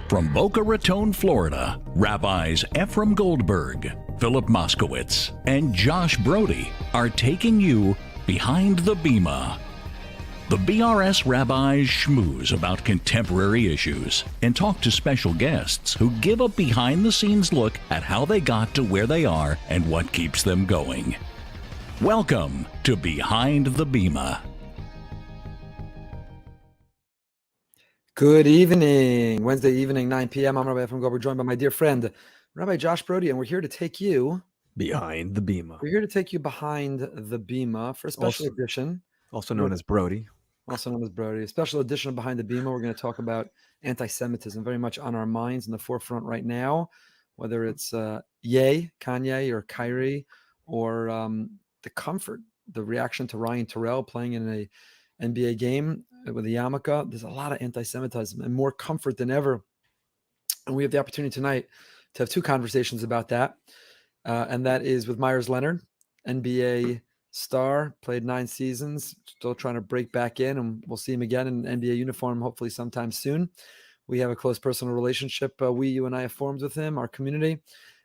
From Boca Raton, Florida, Rabbis Ephraim Goldberg, Philip Moskowitz, and Josh Brody are taking you behind the Bima. The BRS rabbis schmooze about contemporary issues and talk to special guests who give a behind-the-scenes look at how they got to where they are and what keeps them going. Welcome to Behind the Bima. Good evening. Wednesday evening, 9 p.m. I'm Rabbi Ephraim Goldberg, joined by my dear friend, Rabbi Josh Brody, and we're here to take you behind the Bima. We're here to take you behind the Bima for a special edition. Also known as Brody. Also known as Brody. A special edition of Behind the Bima. We're going to talk about anti-Semitism, very much on our minds in the forefront right now, whether it's Kanye or Kyrie, or the comfort, the reaction to Ryan Terrell playing in a NBA game with the yarmulke. There's a lot of anti-Semitism and more comfort than ever. And we have the opportunity tonight to have two conversations about that. And that is with Meyers Leonard, NBA star, played 9 seasons, still trying to break back in, and we'll see him again in an NBA uniform hopefully sometime soon. We have a close personal relationship, you and I have formed with him, our community,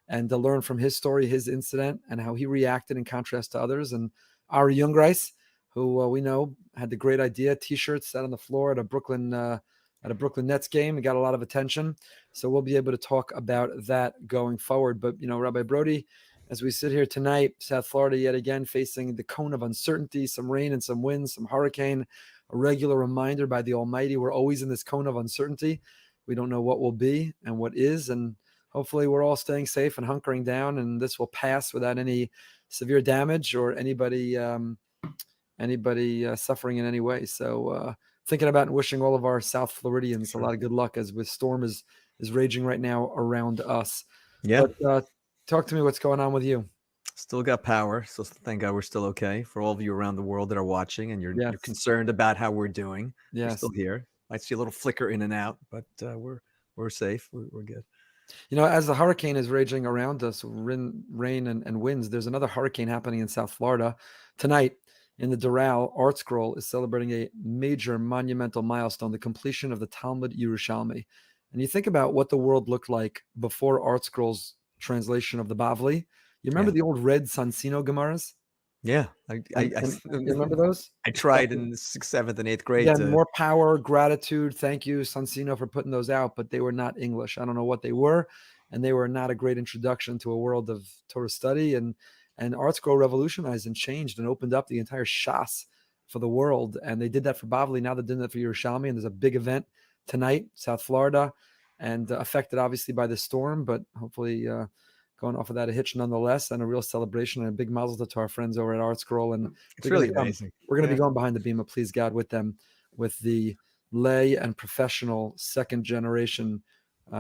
and to learn from his story, his incident, and how he reacted in contrast to others. And our Jungreis, who we know had the great idea, T-shirts sat on the floor at a Brooklyn Nets game and got a lot of attention. So we'll be able to talk about that going forward. But, Rabbi Brody, as we sit here tonight, South Florida yet again facing the cone of uncertainty, some rain and some wind, some hurricane, a regular reminder by the Almighty, we're always in this cone of uncertainty. We don't know what will be and what is, and hopefully we're all staying safe and hunkering down, and this will pass without any severe damage or anybody suffering in any way. So thinking about and wishing all of our South Floridians a lot of good luck as the storm is raging right now around us. Yeah. But talk to me, what's going on with you? Still got power. So thank God we're still okay. For all of you around the world that are watching and you're concerned about how we're doing. We're still here. Might see a little flicker in and out, but we're safe. We're good. As the hurricane is raging around us, rain and winds, there's another hurricane happening in South Florida tonight. In the Doral, Art Scroll is celebrating a major monumental milestone, the completion of the Talmud Yerushalmi. And you think about what the world looked like before Art Scroll's translation of the Bavli. You remember the old red Sansino Gemaras? Yeah. You remember those? I tried in the 6th, 7th, and 8th grade. Yeah, more power, gratitude. Thank you, Sansino, for putting those out, but they were not English. I don't know what they were, and they were not a great introduction to a world of Torah study. And Art Scroll revolutionized and changed and opened up the entire Shas for the world. And they did that for Bavli. Now they're doing that for Yerushalmi. And there's a big event tonight, South Florida, and affected obviously by the storm, but hopefully going off of that a hitch nonetheless, and a real celebration and a big mazel tov to our friends over at Art Scroll. And it's really amazing. We're going to be going behind the Bima, please God, with them, with the lay and professional second generation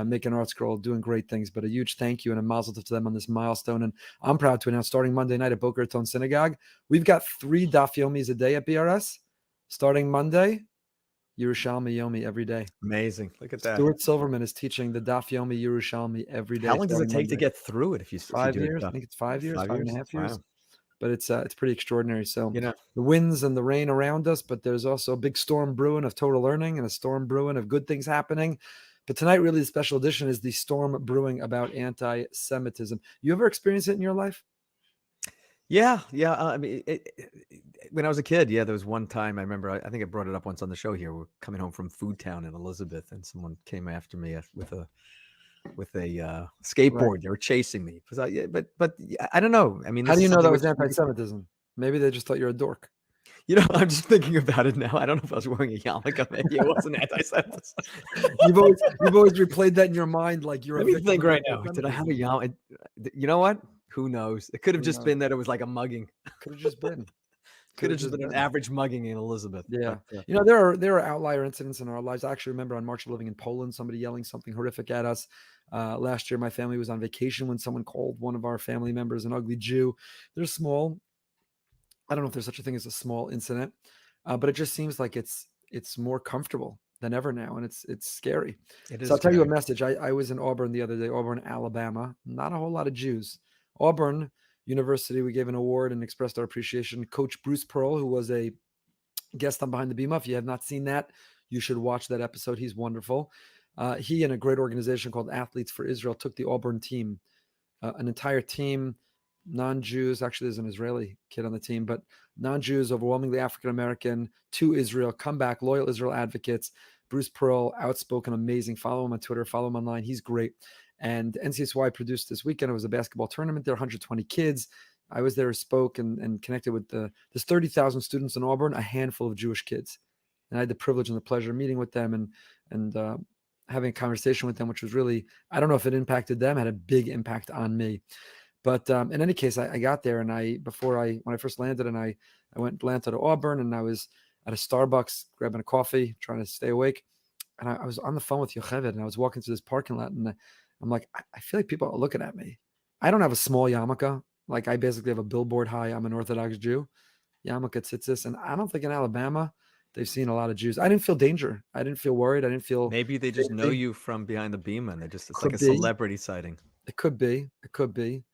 making Art Scroll, doing great things. But a huge thank you and a mazel tov to them on this milestone. And I'm proud to announce, starting Monday night at Boca Raton Synagogue, we've got 3 Daf Yomis a day at BRS. Starting Monday, Yerushalmi Yomi every day. Amazing. Look at that. Stuart Silverman is teaching the Daf Yomi Yerushalmi every day. How long does it take to get through it? 5 years? I think it's 5 years, 5.5 years. Wow. But it's pretty extraordinary. So the winds and the rain around us, but there's also a big storm brewing of Torah learning and a storm brewing of good things happening. But tonight, really, the special edition is the storm brewing about anti-Semitism. You ever experienced it in your life? Yeah. I mean, when I was a kid, there was one time I remember, I think I brought it up once on the show here. We're coming home from Food Town in Elizabeth, and someone came after me with a skateboard. Right. They were chasing me. But I don't know. I mean, how do you know that was anti-Semitism? Maybe they just thought you're a dork. I'm just thinking about it now. I don't know if I was wearing a yarmulke. Maybe it wasn't anti-Semitism. You've always replayed that in your mind, like you're. Let me think right now. Did I have a yarmulke? You know what? Who knows? It could have just been that it was like a mugging. Could have just been. Could have just been an average mugging in Elizabeth. Yeah. But, there are outlier incidents in our lives. I actually remember on March of Living in Poland, somebody yelling something horrific at us. Last year, my family was on vacation when someone called one of our family members an ugly Jew. They're small. I don't know if there's such a thing as a small incident, but it just seems like it's more comfortable than ever now, and it's scary. So I'll tell you a message. I was in Auburn the other day, Auburn, Alabama. Not a whole lot of Jews. Auburn University, we gave an award and expressed our appreciation. Coach Bruce Pearl, who was a guest on Behind the Bima. If you have not seen that, you should watch that episode. He's wonderful. He and a great organization called Athletes for Israel took the Auburn team, an entire team, non-Jews. Actually, there's an Israeli kid on the team, but non-Jews, overwhelmingly African-American, to Israel, come back, loyal Israel advocates. Bruce Pearl, outspoken, amazing. Follow him on Twitter, follow him online. He's great. And NCSY produced this weekend. It was a basketball tournament there, 120 kids. I was there, spoke, and connected with there's 30,000 students in Auburn, a handful of Jewish kids. And I had the privilege and the pleasure of meeting with them and having a conversation with them, which was really, I don't know if it impacted them, had a big impact on me. But in any case, I got there, and when I first landed, and I landed to Auburn, and I was at a Starbucks grabbing a coffee, trying to stay awake. And I was on the phone with Yocheved, and I was walking through this parking lot, and I'm like, I feel like people are looking at me. I don't have a small yarmulke. Like, I basically have a billboard high. I'm an Orthodox Jew. Yarmulke tzitzis. And I don't think in Alabama they've seen a lot of Jews. I didn't feel danger. I didn't feel worried. I didn't feel. Maybe they just know you from behind the Bima, and it's like a celebrity sighting. It could be. It could be.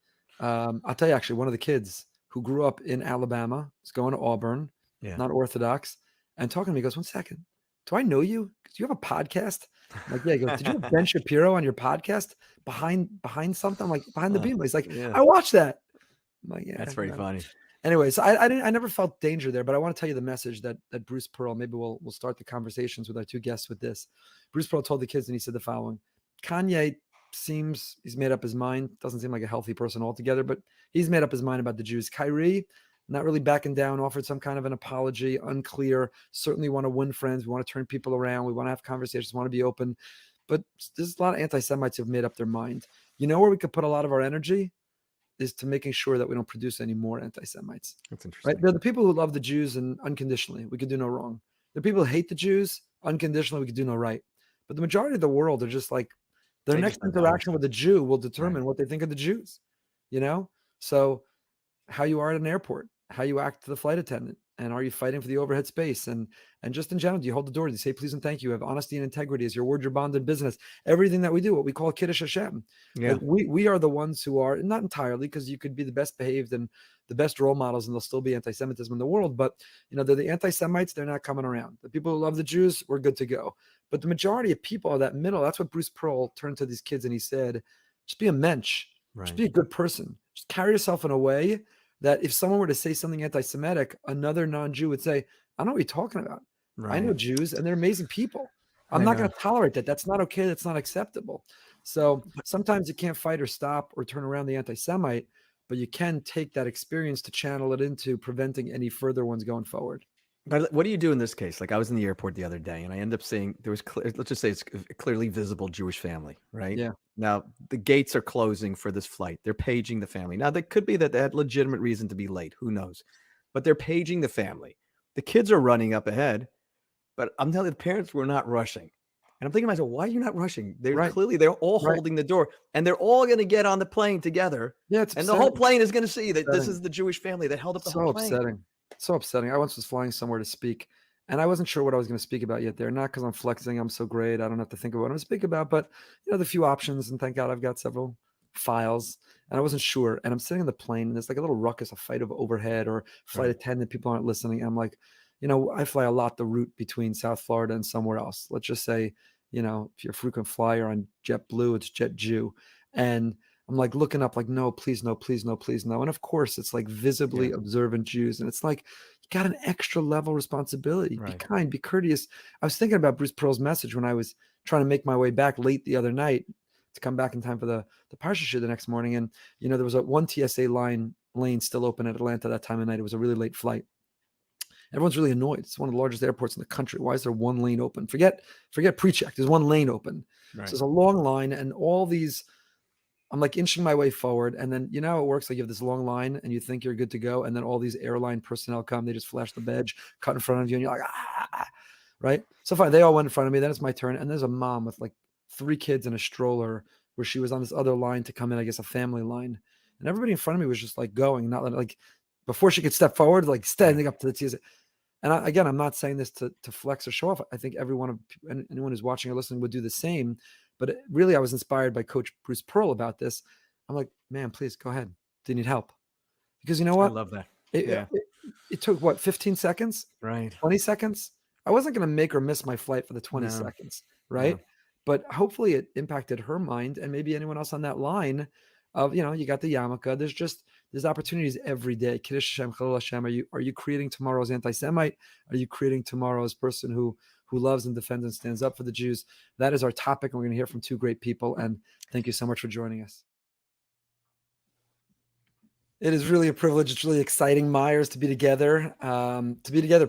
I'll tell you, actually, one of the kids who grew up in Alabama is going to Auburn, not Orthodox, and talking to me, goes, "1 second. Do I know you? Do you have a podcast?" I'm like, yeah. He goes, "Did you have Ben Shapiro on your podcast behind something?" I'm like, "Behind the Beam." He's like, "I watched that." I'm like, "Yeah." That's very funny. Anyway, so I never felt danger there, but I want to tell you the message that Bruce Pearl, maybe we'll start the conversations with our two guests with this. Bruce Pearl told the kids, and he said the following: Kanye seems he's made up his mind. Doesn't seem like a healthy person altogether, but he's made up his mind about the Jews. Kyrie, not really backing down, offered some kind of an apology, unclear. Certainly want to win friends. We want to turn people around. We want to have conversations, want to be open. But there's a lot of anti-Semites who have made up their mind. You know where we could put a lot of our energy is to making sure that we don't produce any more anti-Semites. That's interesting. Right? They're the people who love the Jews and unconditionally. We could do no wrong. The people who hate the Jews unconditionally. We could do no right. But the majority of the world are just like, their next interaction with a Jew will determine what they think of the Jews, you know? So how you are at an airport, how you act to the flight attendant, and are you fighting for the overhead space? And just in general, do you hold the door? Do you say please and thank you? Have honesty and integrity as your word, your bond in business? Everything that we do, what we call Kiddush Hashem. Yeah. Like we are the ones who are, not entirely, because you could be the best behaved and the best role models and there'll still be anti-Semitism in the world. But, you know, they're the anti-Semites. They're not coming around. The people who love the Jews, we're good to go. But the majority of people are that middle. That's what Bruce Pearl turned to these kids and he said, just be a mensch. Right. Just be a good person. Just carry yourself in a way that if someone were to say something anti-Semitic, another non-Jew would say, I know what you're talking about. Right. I know Jews and they're amazing people. I'm not going to tolerate that. That's not okay. That's not acceptable. So sometimes you can't fight or stop or turn around the anti-Semite, but you can take that experience to channel it into preventing any further ones going forward. But what do you do in this case? Like I was in the airport the other day and I ended up seeing there was, let's just say it's a clearly visible Jewish family, right? Yeah. Now the gates are closing for this flight. They're paging the family. Now that could be that they had legitimate reason to be late. Who knows? But they're paging the family. The kids are running up ahead, but I'm telling you, the parents were not rushing. And I'm thinking to myself, why are you not rushing? They're clearly, they're all holding the door and they're all going to get on the plane together. Yeah, it's and the whole plane is going to see that this is the Jewish family that held up the whole plane. Upsetting. So upsetting. I once was flying somewhere to speak and I wasn't sure what I was going to speak about yet there. Not because I'm flexing. I'm so great. I don't have to think about what I'm going to speak about, but you know, the few options, and thank God I've got several files and I wasn't sure. And I'm sitting on the plane and there's like a little ruckus, a fight of overhead or flight attendant. People aren't listening. I'm like, you know, I fly a lot the route between South Florida and somewhere else. Let's just say, you know, if you're a frequent flyer on JetBlue, it's JetJew. And I'm like looking up like, no, please, no, please, no, please, no. And of course, it's like visibly observant Jews. And it's like, you got an extra level responsibility. Be kind, be courteous. I was thinking about Bruce Pearl's message when I was trying to make my way back late the other night to come back in time for the Parsha show the next morning. And, you know, there was one TSA lane still open at Atlanta that time of night. It was a really late flight. Everyone's really annoyed. It's one of the largest airports in the country. Why is there one lane open? Forget pre-check. There's one lane open. So there's a long line and all these, I'm like inching my way forward. And then, you know how it works? Like you have this long line and you think you're good to go. And then all these airline personnel come, they just flash the badge, cut in front of you. And you're like, right? So fine. They all went in front of me. Then it's my turn. And there's a mom with like 3 kids in a stroller where she was on this other line to come in, I guess, a family line. And everybody in front of me was just like going, not like before she could step forward, like standing up to the TSA. And again, I'm not saying this to flex or show off. I think anyone who's watching or listening would do the same. But really, I was inspired by Coach Bruce Pearl about this. I'm like, man, please go ahead. Do you need help? Because you know what? I love that. It took what, 15 seconds? Right. 20 seconds? I wasn't going to make or miss my flight for the 20 seconds, right? but hopefully it impacted her mind and maybe anyone else on that line of, you got the yarmulke. There's opportunities every day. Kiddush Hashem, Chalil Hashem. Are you creating tomorrow's anti-Semite? Are you creating tomorrow's person who loves and defends and stands up for the Jews? That is our topic. And we're going to hear from two great people. And thank you so much for joining us. It is really a privilege. It's really exciting, Meyers, to be together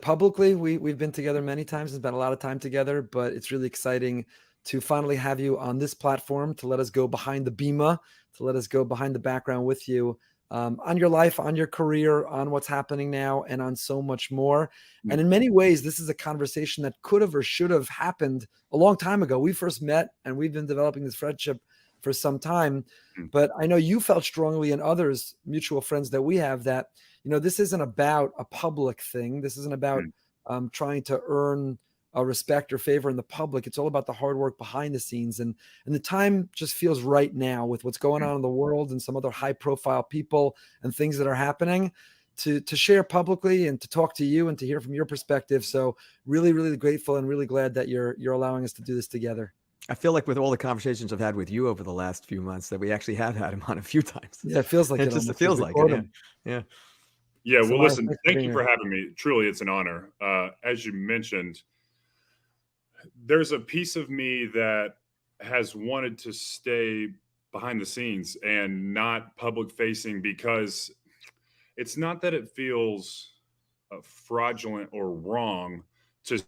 publicly. We've been together many times and spent a lot of time together, but it's really exciting to finally have you on this platform, to let us go behind the Bima, to let us go behind the background with you on your life, on your career, on what's happening now, and on so much more. And in many ways, this is a conversation that could have or should have happened a long time ago. We first met and we've been developing this friendship for some time, but I know you felt strongly, and others, mutual friends that we have, that, this isn't about a public thing. This isn't about trying to earn respect or favor in the public. It's all about the hard work behind the scenes. And the time just feels right now with what's going on in the world and some other high profile people and things that are happening to share publicly and to talk to you and to hear from your perspective. So really, really grateful and really glad that you're allowing us to do this together. I feel like with all the conversations I've had with you over the last few months that we actually have had him on a few times. Yeah, it feels like it feels like it. Yeah. Yeah. Well, listen, thank you for having me. Truly, it's an honor. As you mentioned, there's a piece of me that has wanted to stay behind the scenes and not public facing, because it's not that it feels fraudulent or wrong to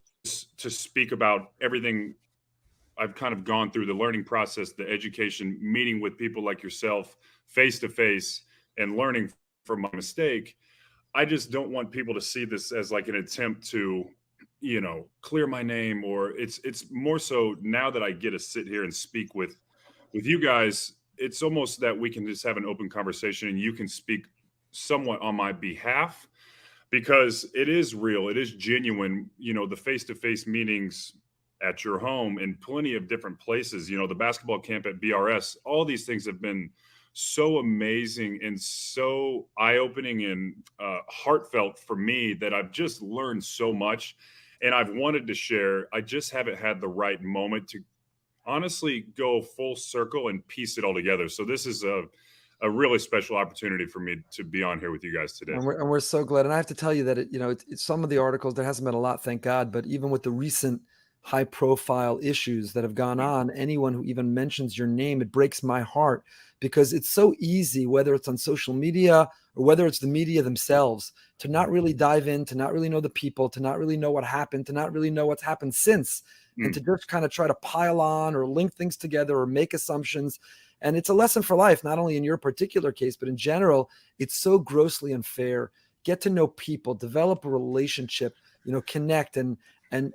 speak about everything I've kind of gone through, the learning process, the education, meeting with people like yourself face to face and learning from my mistake. I just don't want people to see this as like an attempt to, clear my name, or it's more so now that I get to sit here and speak with you guys, it's almost that we can just have an open conversation and you can speak somewhat on my behalf, because it is real. It is genuine. The face-to-face meetings at your home in plenty of different places, the basketball camp at BRS, all these things have been so amazing and so eye-opening and heartfelt for me that I've just learned so much and I've wanted to share. I just haven't had the right moment to honestly go full circle and piece it all together. So this is a really special opportunity for me to be on here with you guys today. And we're so glad. And I have to tell you that it's some of the articles, there hasn't been a lot, thank God, but even with the recent high profile issues that have gone on, anyone who even mentions your name, it breaks my heart, because it's so easy, whether it's on social media or whether it's the media themselves, to not really dive in, to not really know the people, to not really know what happened, to not really know what's happened since, and to just kind of try to pile on or link things together or make assumptions. And it's a lesson for life, not only in your particular case, but in general. It's so grossly unfair. Get to know people, develop a relationship, connect. And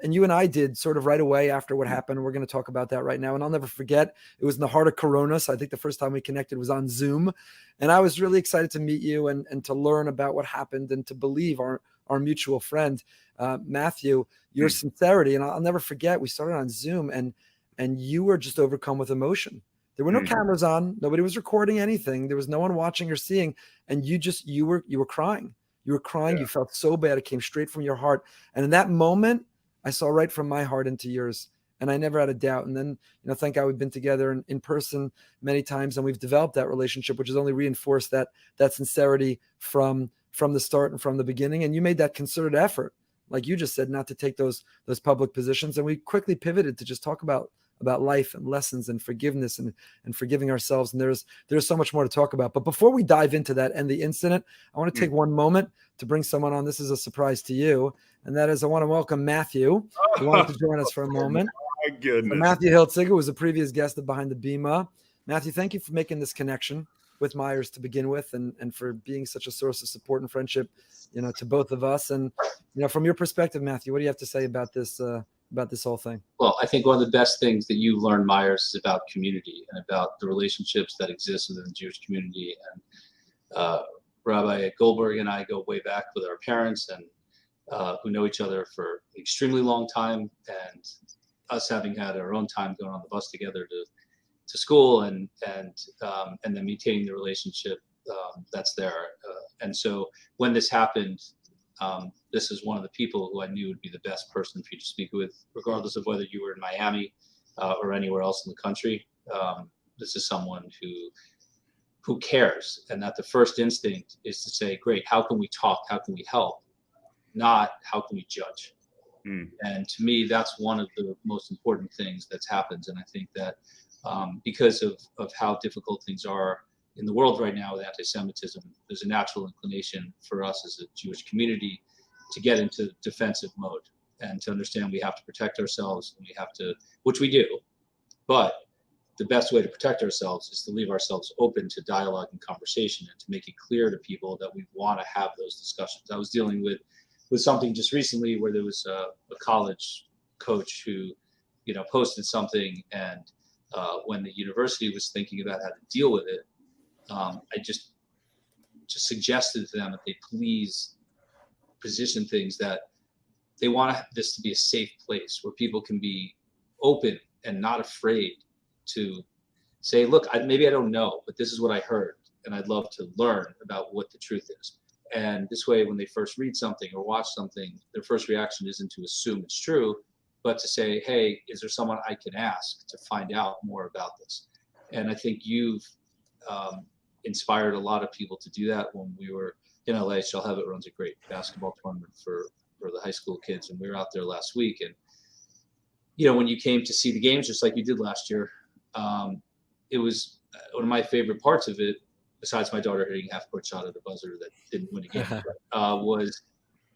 you and I did sort of right away after what happened. We're going to talk about that right now. And I'll never forget, it was in the heart of Corona. So I think the first time we connected was on Zoom. And I was really excited to meet you and to learn about what happened and to believe our mutual friend, Matthew, your sincerity. And I'll never forget, we started on Zoom and you were just overcome with emotion. There were no cameras on. Nobody was recording anything. There was no one watching or seeing. And you were crying. You were crying. Yeah. You felt so bad. It came straight from your heart. And in that moment, I saw right from my heart into yours, and I never had a doubt. And then, thank God we've been together in person many times, and we've developed that relationship, which has only reinforced that sincerity from the start and from the beginning. And you made that concerted effort, like you just said, not to take those public positions. And we quickly pivoted to just talk about life and lessons and forgiveness and forgiving ourselves. And there's so much more to talk about. But before we dive into that and the incident, I want to take one moment to bring someone on. This is a surprise to you. And that is, I want to welcome Matthew, who wanted to join us for a moment. My goodness. So Matthew Hiltziger was a previous guest of Behind the Bima. Matthew, thank you for making this connection with Meyers to begin with, and for being such a source of support and friendship, to both of us. And, from your perspective, Matthew, what do you have to say about this whole thing? Well, I think one of the best things that you learned, Meyers, is about community and about the relationships that exist within the Jewish community. And Rabbi Goldberg and I go way back with our parents, and who know each other for an extremely long time, and us having had our own time going on the bus together to school, and then maintaining the relationship that's there. And so when this happened, this is one of the people who I knew would be the best person for you to speak with, regardless of whether you were in Miami or anywhere else in the country. This is someone who cares, and that the first instinct is to say, great, how can we talk? How can we help? Not how can we judge? And to me, that's one of the most important things that's happened. And I think that because of how difficult things are in the world right now with anti-Semitism, there's a natural inclination for us as a Jewish community to get into defensive mode and to understand we have to protect ourselves, and we have to, which we do. But the best way to protect ourselves is to leave ourselves open to dialogue and conversation, and to make it clear to people that we want to have those discussions. I was dealing with something just recently where there was a college coach who, posted something, and when the university was thinking about how to deal with it, I just suggested to them that they please position things that they want this to be a safe place where people can be open and not afraid to say, look, maybe I don't know, but this is what I heard, and I'd love to learn about what the truth is. And this way, when they first read something or watch something, their first reaction isn't to assume it's true, but to say, hey, is there someone I can ask to find out more about this? And I think you've inspired a lot of people to do that. When we were in LA, Shall Have It runs a great basketball tournament for the high school kids, and we were out there last week. And when you came to see the games, just like you did last year, it was one of my favorite parts of it, besides my daughter hitting half-court shot at the buzzer that didn't win a game,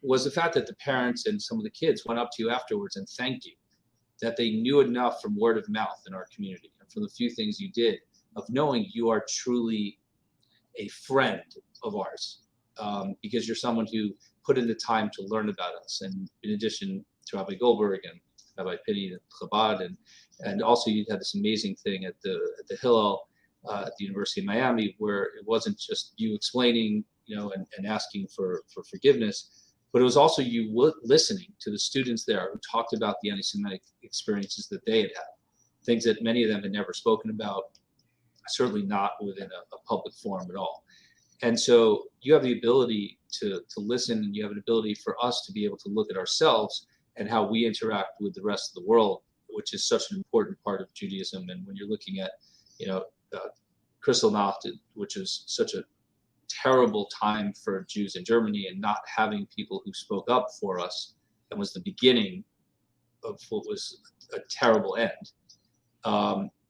was the fact that the parents and some of the kids went up to you afterwards and thanked you, that they knew enough from word of mouth in our community and from the few things you did of knowing you are truly a friend of ours, because you're someone who put in the time to learn about us. And in addition to Rabbi Goldberg and Rabbi Pinney and Chabad, and also you had this amazing thing at the Hillel at the University of Miami, where it wasn't just you explaining, and asking for forgiveness, but it was also you listening to the students there who talked about the anti-Semitic experiences that they had had, things that many of them had never spoken about, certainly not within a public forum at all. And so you have the ability to listen, and you have an ability for us to be able to look at ourselves and how we interact with the rest of the world, which is such an important part of Judaism. And when you're looking at, Kristallnacht, which is such a terrible time for Jews in Germany, and not having people who spoke up for us, and was the beginning of what was a terrible end.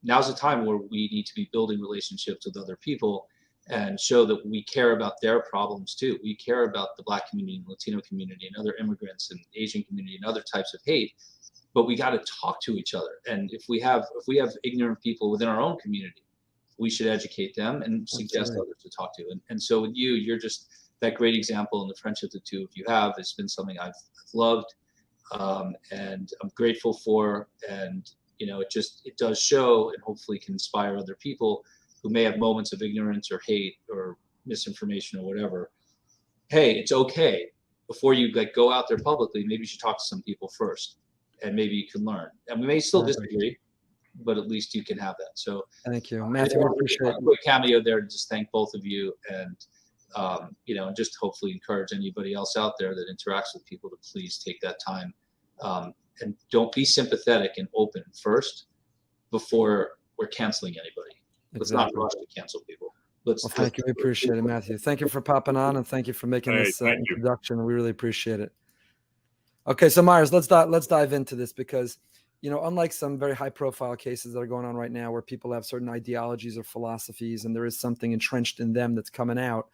Now's the time where we need to be building relationships with other people and show that we care about their problems too. We care about the Black community and Latino community and other immigrants and Asian community and other types of hate, but we got to talk to each other. And if we have ignorant people within our own community, we should educate them and suggest others to talk to. And so with you, you're just that great example, and the friendship the two of you have has been something I've loved, and I'm grateful for. And it does show, and hopefully can inspire other people who may have moments of ignorance or hate or misinformation or whatever. Hey, it's okay. Before you go out there publicly, maybe you should talk to some people first, and maybe you can learn. And we may still disagree, but at least you can have that. So thank you, Matthew. I appreciate a quick cameo there to just thank both of you, and and just hopefully encourage anybody else out there that interacts with people to please take that time, and don't be sympathetic and open first before we're canceling anybody. Let's not rush to cancel people. Thank you. We appreciate it, Matthew. Thank you for popping on, and thank you for making this introduction. We really appreciate it. Okay, so Meyers, let's dive into this, because unlike some very high-profile cases that are going on right now where people have certain ideologies or philosophies and there is something entrenched in them that's coming out,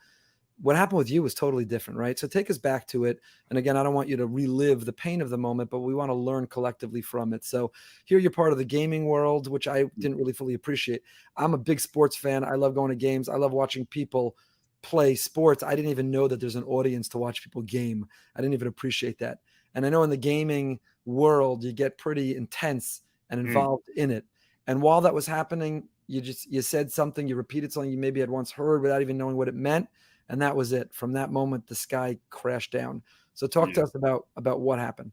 what happened with you was totally different, right? So take us back to it. And again, I don't want you to relive the pain of the moment, but we want to learn collectively from it. So here you're part of the gaming world, which I didn't really fully appreciate. I'm a big sports fan. I love going to games. I love watching people play sports. I didn't even know that there's an audience to watch people game. I didn't even appreciate that. And I know in the gaming world, you get pretty intense and involved in it. And while that was happening, you said something, you repeated something you maybe had once heard without even knowing what it meant. And that was it. From that moment, the sky crashed down. So talk to us about what happened.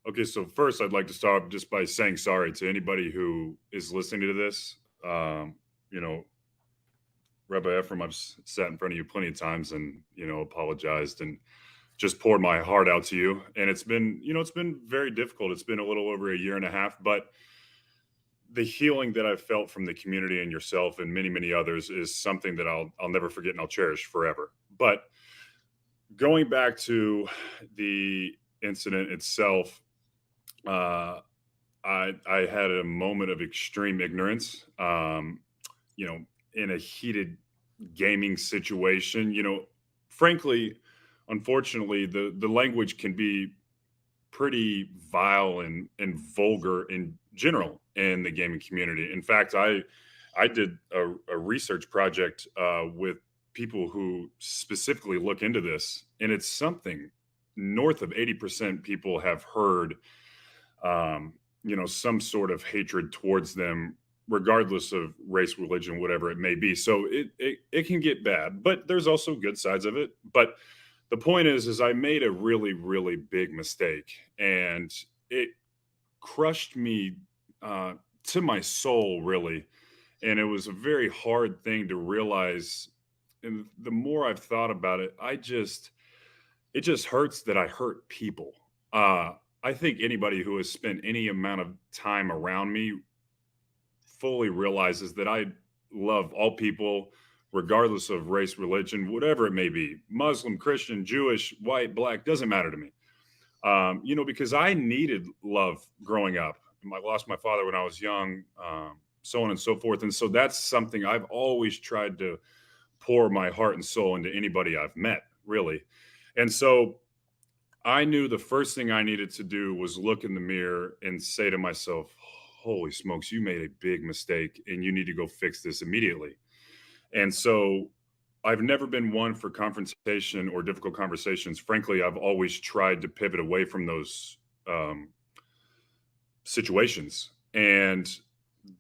Okay, so first I'd like to start just by saying sorry to anybody who is listening to this. Rabbi Ephraim, I've sat in front of you plenty of times and, apologized and just poured my heart out to you. And it's been very difficult. It's been a little over a year and a half, but the healing that I've felt from the community and yourself and many, many others is something that I'll never forget and I'll cherish forever. But going back to the incident itself, I had a moment of extreme ignorance, in a heated gaming situation. Frankly, unfortunately, the language can be pretty vile and vulgar in general in the gaming community. In fact, I did a research project with people who specifically look into this, and it's something north of 80% people have heard, some sort of hatred towards them, regardless of race, religion, whatever it may be. So it can get bad, but there's also good sides of it. But the point is I made a really, really big mistake, and it crushed me to my soul, really. And it was a very hard thing to realize. And the more I've thought about it, it just hurts that I hurt people. I think anybody who has spent any amount of time around me fully realizes that I love all people, regardless of race, religion, whatever it may be, Muslim, Christian, Jewish, white, black, doesn't matter to me. Because I needed love growing up. I lost my father when I was young, so on and so forth. And so that's something I've always tried to pour my heart and soul into anybody I've met, really. And so I knew the first thing I needed to do was look in the mirror and say to myself, holy smokes, you made a big mistake and you need to go fix this immediately. And so I've never been one for confrontation or difficult conversations. Frankly, I've always tried to pivot away from those situations. And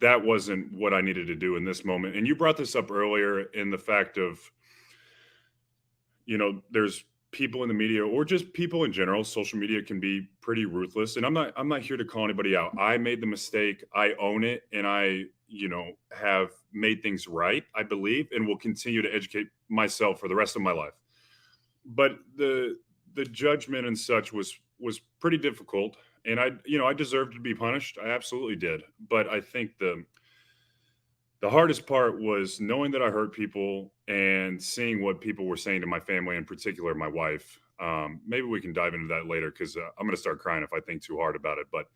that wasn't what I needed to do in this moment. And you brought this up earlier in the fact of, there's people in the media or just people in general. Social media can be pretty ruthless. And I'm not here to call anybody out. I made the mistake. I own it. And I, have made things right, I believe, and will continue to educate myself for the rest of my life. But the judgment and such was pretty difficult. And I deserved to be punished. I absolutely did. But I think the hardest part was knowing that I hurt people and seeing what people were saying to my family, in particular, my wife. Maybe we can dive into that later because I'm going to start crying if I think too hard about it. But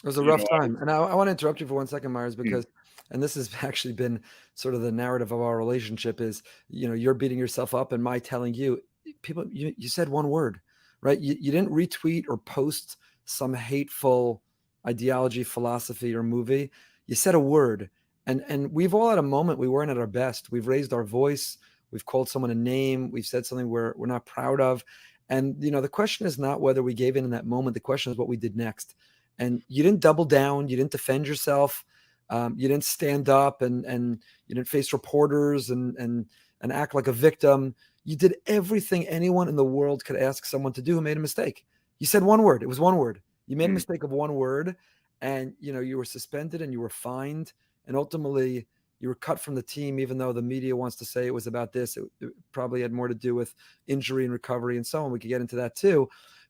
it was a rough time. And I want to interrupt you for 1 second, Meyers, because, and this has actually been sort of the narrative of our relationship is, you're beating yourself up and my telling you, people, you said one word, right? You didn't retweet or post some hateful ideology, philosophy, or movie. You said a word. And we've all had a moment we weren't at our best. We've raised our voice. We've called someone a name. We've said something we're not proud of. And, the question is not whether we gave in that moment. The question is what we did next. And you didn't double down. You didn't defend yourself. You didn't stand up and you didn't face reporters and act like a victim. You did everything anyone in the world could ask someone to do who made a mistake. You said one word. It was one word. You made a mistake of one word, and you were suspended and you were fined, and ultimately you were cut from the team. Even though the media wants to say it was about this, it probably had more to do with injury and recovery and so on. We could get into that too.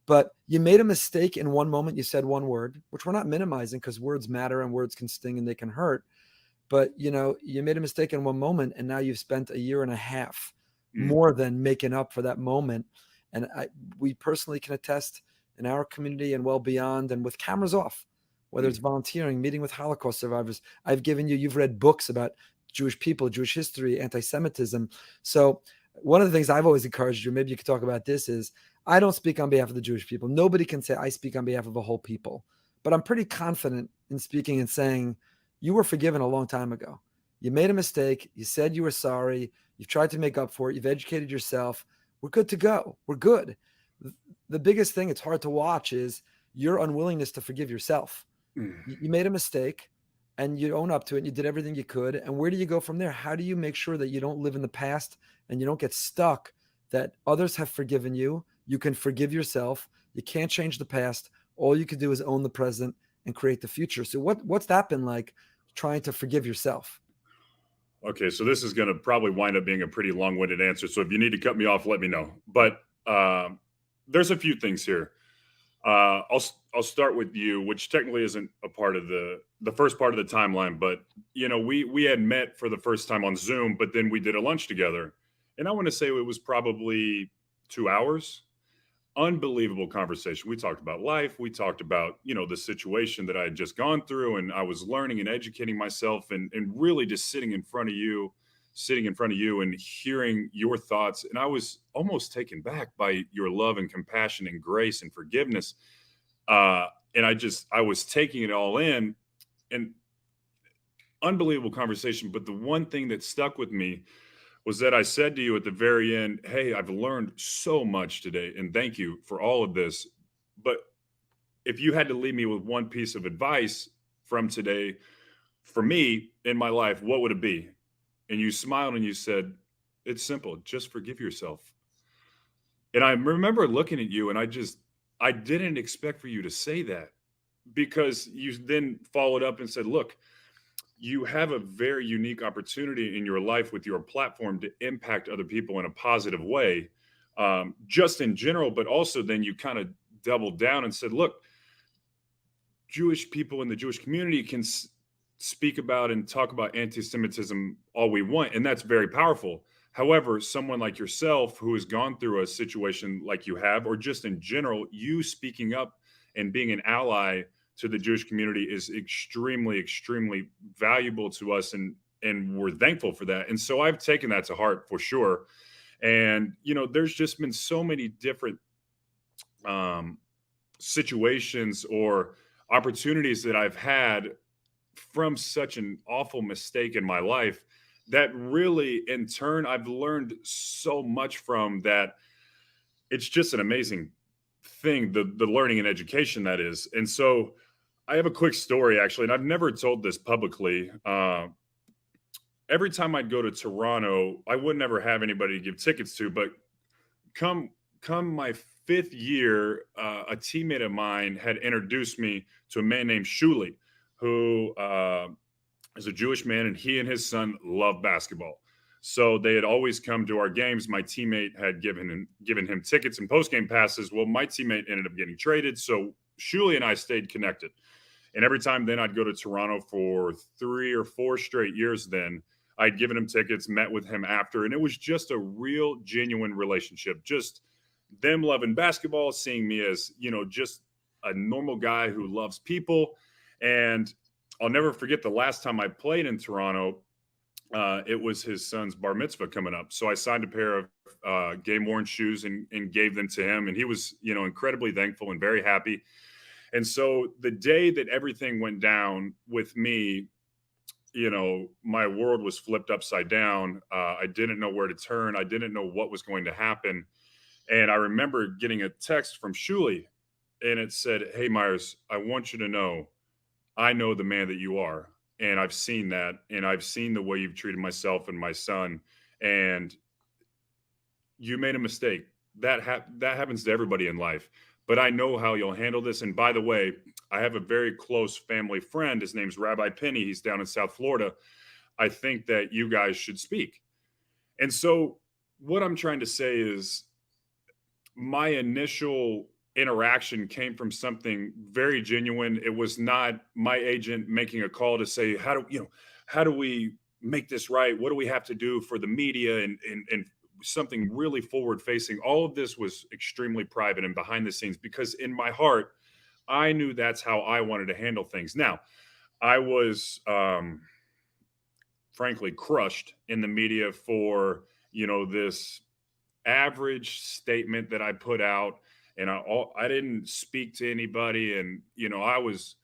But you made a mistake in one moment. You said one word, which we're not minimizing because words matter and words can sting and they can hurt. But, you made a mistake in one moment, and now you've spent a year and a half more than making up for that moment. And we personally can attest in our community and well beyond, and with cameras off, whether it's volunteering, meeting with Holocaust survivors. You've read books about Jewish people, Jewish history, anti-Semitism. So one of the things I've always encouraged you, maybe you could talk about this, is I don't speak on behalf of the Jewish people. Nobody can say I speak on behalf of a whole people, but I'm pretty confident in speaking and saying you were forgiven a long time ago. You made a mistake. You said you were sorry. You've tried to make up for it. You've educated yourself. We're good to go. We're good. The biggest thing it's hard to watch is your unwillingness to forgive yourself. You made a mistake and you own up to it. And you did everything you could. And where do you go from there? How do you make sure that you don't live in the past and you don't get stuck, that others have forgiven you? You can forgive yourself. You can't change the past. All you can do is own the present and create the future. So what's that been like, trying to forgive yourself? Okay, so this is going to probably wind up being a pretty long-winded answer. So if you need to cut me off, let me know. But there's a few things here. I'll start with you, which technically isn't a part of the first part of the timeline, but we had met for the first time on Zoom, but then we did a lunch together, and I want to say it was probably 2 hours. Unbelievable conversation. We talked about life. We talked about the situation that I had just gone through, and I was learning and educating myself, and really just sitting in front of you and hearing your thoughts. And I was almost taken back by your love and compassion and grace and forgiveness. And I was taking it all in, and unbelievable conversation. But the one thing that stuck with me was that I said to you at the very end, hey, I've learned so much today, and thank you for all of this. But if you had to leave me with one piece of advice from today for me in my life, what would it be? And you smiled and you said, it's simple, just forgive yourself. And I remember looking at you, and I didn't expect for you to say that, because you then followed up and said, look, you have a very unique opportunity in your life with your platform to impact other people in a positive way, just in general, but also then you kind of doubled down and said, look, Jewish people in the Jewish community can speak about and talk about anti-Semitism all we want, and that's very powerful. However, someone like yourself who has gone through a situation like you have, or just in general, you speaking up and being an ally to the Jewish community is extremely, extremely valuable to us, and we're thankful for that. And so I've taken that to heart for sure. And there's just been so many different situations or opportunities that I've had from such an awful mistake in my life that really, in turn, I've learned so much from that. It's just an amazing thing, the learning and education that is. And so I have a quick story, actually, and I've never told this publicly. Every time I'd go to Toronto, I would never have anybody to give tickets to, but come my 5th year, a teammate of mine had introduced me to a man named Shuli, who is a Jewish man, and he and his son love basketball. So they had always come to our games. My teammate had given him tickets and post-game passes. Well, my teammate ended up getting traded, so Shuli and I stayed connected. And every time then I'd go to Toronto for 3 or 4 straight years then. I'd given him tickets, met with him after, and it was just a real, genuine relationship. Just them loving basketball, seeing me as, just a normal guy who loves people. And I'll never forget the last time I played in Toronto. It was his son's bar mitzvah coming up. So I signed a pair of game-worn shoes and gave them to him. And he was, incredibly thankful and very happy. And so the day that everything went down with me, my world was flipped upside down. I didn't know where to turn. I didn't know what was going to happen. And I remember getting a text from Shuli, and it said, hey, Meyers, I want you to know, I know the man that you are. And I've seen that, and I've seen the way you've treated myself and my son, and you made a mistake. That happens to everybody in life. But I know how you'll handle this. And by the way, I have a very close family friend. His name's Rabbi Penny. He's down in South Florida. I think that you guys should speak. And so what I'm trying to say is my initial interaction came from something very genuine. It was not my agent making a call to say, how do we make this right? What do we have to do for the media and something really forward facing? All of this was extremely private and behind the scenes, because in my heart, I knew that's how I wanted to handle things. Now, I was frankly crushed in the media for, this average statement that I put out, and I didn't speak to anybody. And, I was,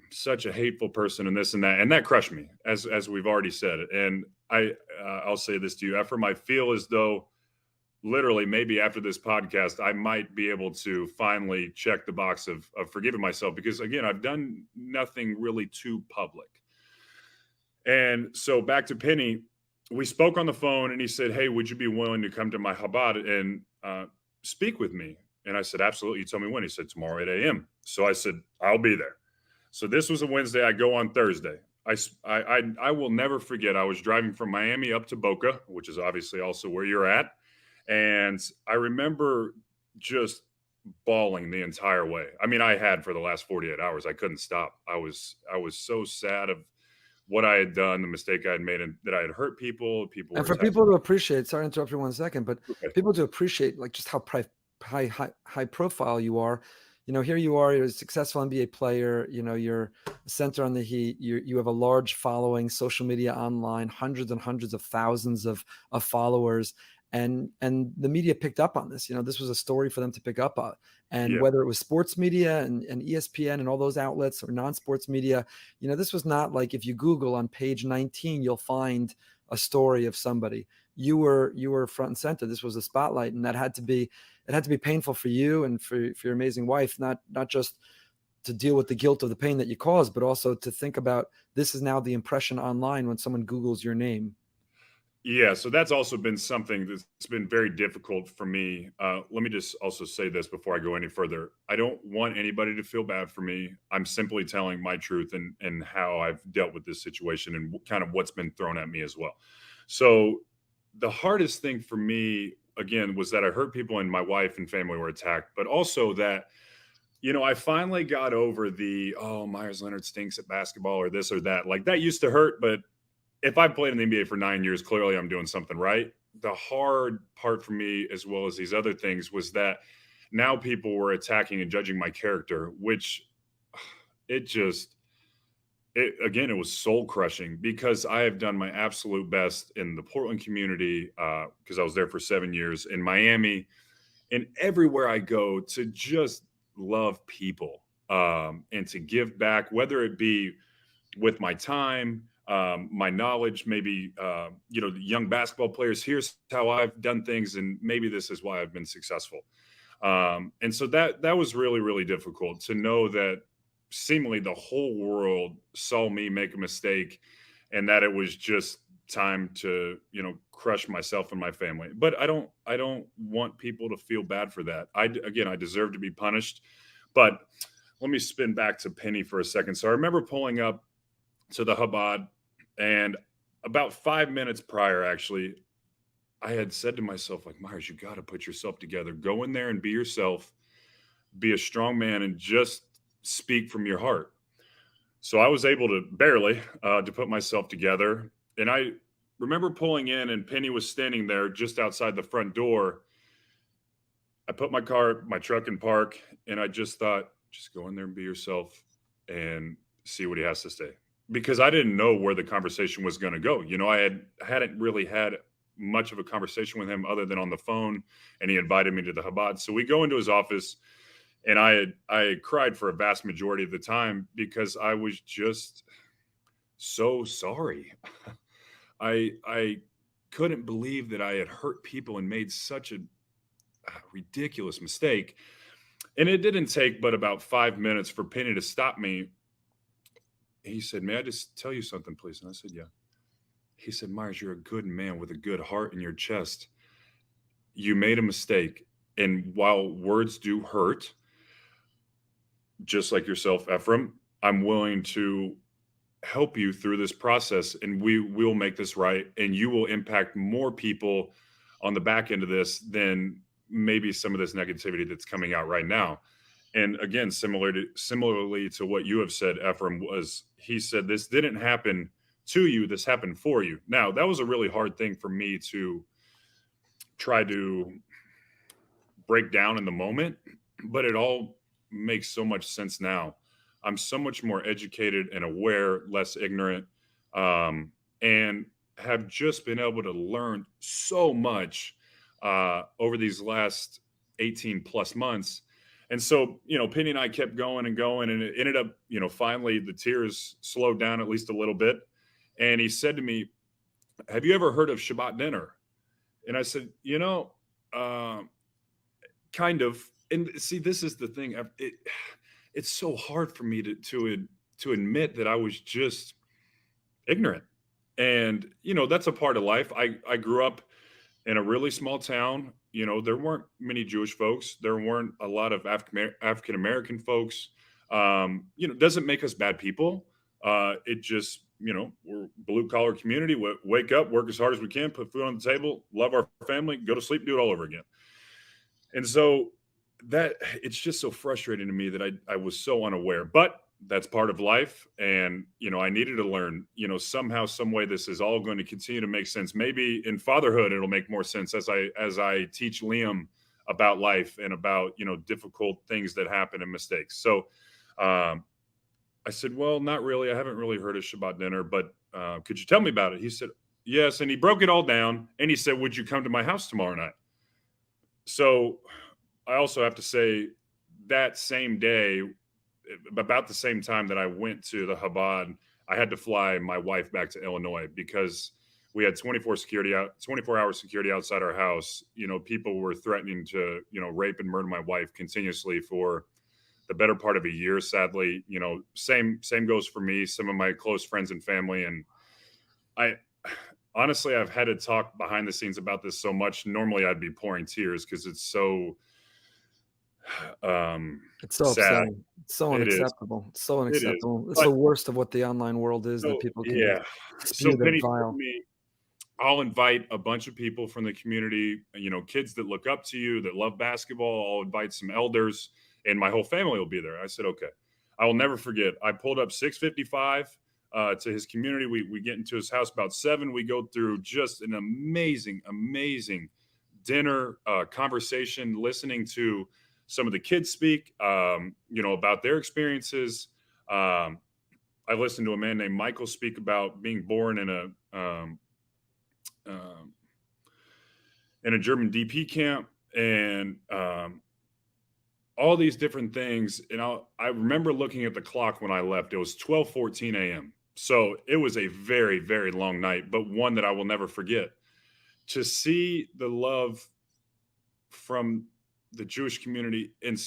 such a hateful person and this and that, and that crushed me, as we've already said. And I'll say this to you, Ephraim, I feel as though literally maybe after this podcast, I might be able to finally check the box of forgiving myself, because again, I've done nothing really too public. And so back to Penny, we spoke on the phone, and he said, hey, would you be willing to come to my Chabad and speak with me? And I said, absolutely. You tell me when. He said, tomorrow at 8 a.m. So I said, I'll be there. So this was a Wednesday. I go on Thursday. I will never forget. I was driving from Miami up to Boca, which is obviously also where you're at. And I remember just bawling the entire way. I mean, I had for the last 48 hours. I couldn't stop. I was so sad of what I had done, the mistake I had made, and that I had hurt people. And for people to appreciate, sorry to interrupt you 1 second, but people to appreciate like just how high profile you are. Here you are, you're a successful NBA player, you're a center on the Heat, you have a large following, social media, online, hundreds and hundreds of thousands of followers. And the media picked up on this. This was a story for them to pick up on. And whether it was sports media and ESPN and all those outlets or non-sports media, this was not like if you Google on page 19, you'll find a story of somebody. You were front and center. This was a spotlight, and it had to be painful for you and for your amazing wife, not just to deal with the guilt of the pain that you caused, but also to think about this is now the impression online when someone Googles your name. Yeah, so that's also been something that's been very difficult for me. Let me just also say this before I go any further. I don't want anybody to feel bad for me. I'm simply telling my truth and how I've dealt with this situation and kind of what's been thrown at me as well. So the hardest thing for me, again, was that I hurt people and my wife and family were attacked, but also that, I finally got over the, oh, Meyers Leonard stinks at basketball or this or that. Like that used to hurt, but if I played in the NBA for 9 years, clearly I'm doing something right. The hard part for me, as well as these other things, was that now people were attacking and judging my character, which it was soul crushing because I have done my absolute best in the Portland community because I was there for 7 years, in Miami, and everywhere I go, to just love people and to give back, whether it be with my time, my knowledge, maybe, the young basketball players, here's how I've done things. And maybe this is why I've been successful. And so that was really, really difficult to know that seemingly the whole world saw me make a mistake and that it was just time to, crush myself and my family. But I don't want people to feel bad for that. I deserve to be punished, but let me spin back to Penny for a second. So I remember pulling up to the Chabad, and about 5 minutes prior, actually, I had said to myself, like, Meyers, you got to put yourself together. Go in there and be yourself, be a strong man, and just speak from your heart. So I was able to barely to put myself together. And I remember pulling in, and Penny was standing there just outside the front door. I put my truck in park, and I just thought, just go in there and be yourself and see what he has to say. Because I didn't know where the conversation was going to go. I hadn't really had much of a conversation with him other than on the phone, and he invited me to the Chabad. So we go into his office, and I had cried for a vast majority of the time because I was just so sorry. I couldn't believe that I had hurt people and made such a ridiculous mistake. And it didn't take but about 5 minutes for Penny to stop me. He said, may I just tell you something, please? And I said, yeah. He said, Meyers, you're a good man with a good heart in your chest. You made a mistake. And while words do hurt, just like yourself, Ephraim, I'm willing to help you through this process, and we will make this right. And you will impact more people on the back end of this than maybe some of this negativity that's coming out right now. And again, similarly to what you have said, Ephraim, he said, this didn't happen to you, this happened for you. Now, that was a really hard thing for me to try to break down in the moment, but it all makes so much sense now. I'm so much more educated and aware, less ignorant, and have just been able to learn so much over these last 18 plus months. And so, Penny and I kept going and going, and it ended up, finally the tears slowed down at least a little bit. And he said to me, have you ever heard of Shabbat dinner? And I said, kind of. And see, this is the thing. It's so hard for me to admit that I was just ignorant. And, that's a part of life. I grew up in a really small town. There weren't many Jewish folks. There weren't a lot of African-American folks. Doesn't make us bad people. It just, we're blue collar community. Wake up, work as hard as we can, put food on the table, love our family, go to sleep, do it all over again. And so that it's just so frustrating to me that I was so unaware, but that's part of life. And, I needed to learn, somehow, some way, this is all going to continue to make sense. Maybe in fatherhood, it'll make more sense as I teach Liam about life and about, difficult things that happen and mistakes. So, I said, well, not really. I haven't really heard of Shabbat dinner, but could you tell me about it? He said, yes. And he broke it all down. And he said, would you come to my house tomorrow night? So I also have to say that same day, about the same time that I went to the Chabad, I had to fly my wife back to Illinois because we had 24 hour security outside our house. People were threatening to, rape and murder my wife continuously for the better part of a year. Sadly, same goes for me, some of my close friends and family. And honestly, I've had to talk behind the scenes about this so much. Normally I'd be pouring tears because it's so it's so sad. upsetting. It's so unacceptable. It's so unacceptable. It's the worst of what the online world is, that people can spew their vile. I'll invite a bunch of people from the community, kids that look up to you, that love basketball. I'll invite some elders, and my whole family will be there. I said, okay. I will never forget. I pulled up 655 to his community. We get into his house about 7. We go through just an amazing dinner, conversation, listening to some of the kids speak, about their experiences. I listened to a man named Michael speak about being born in a German DP camp, and all these different things. And I remember looking at the clock when I left. It was 12:14 a.m. So it was a very, very long night, but one that I will never forget. To see the love from the Jewish community in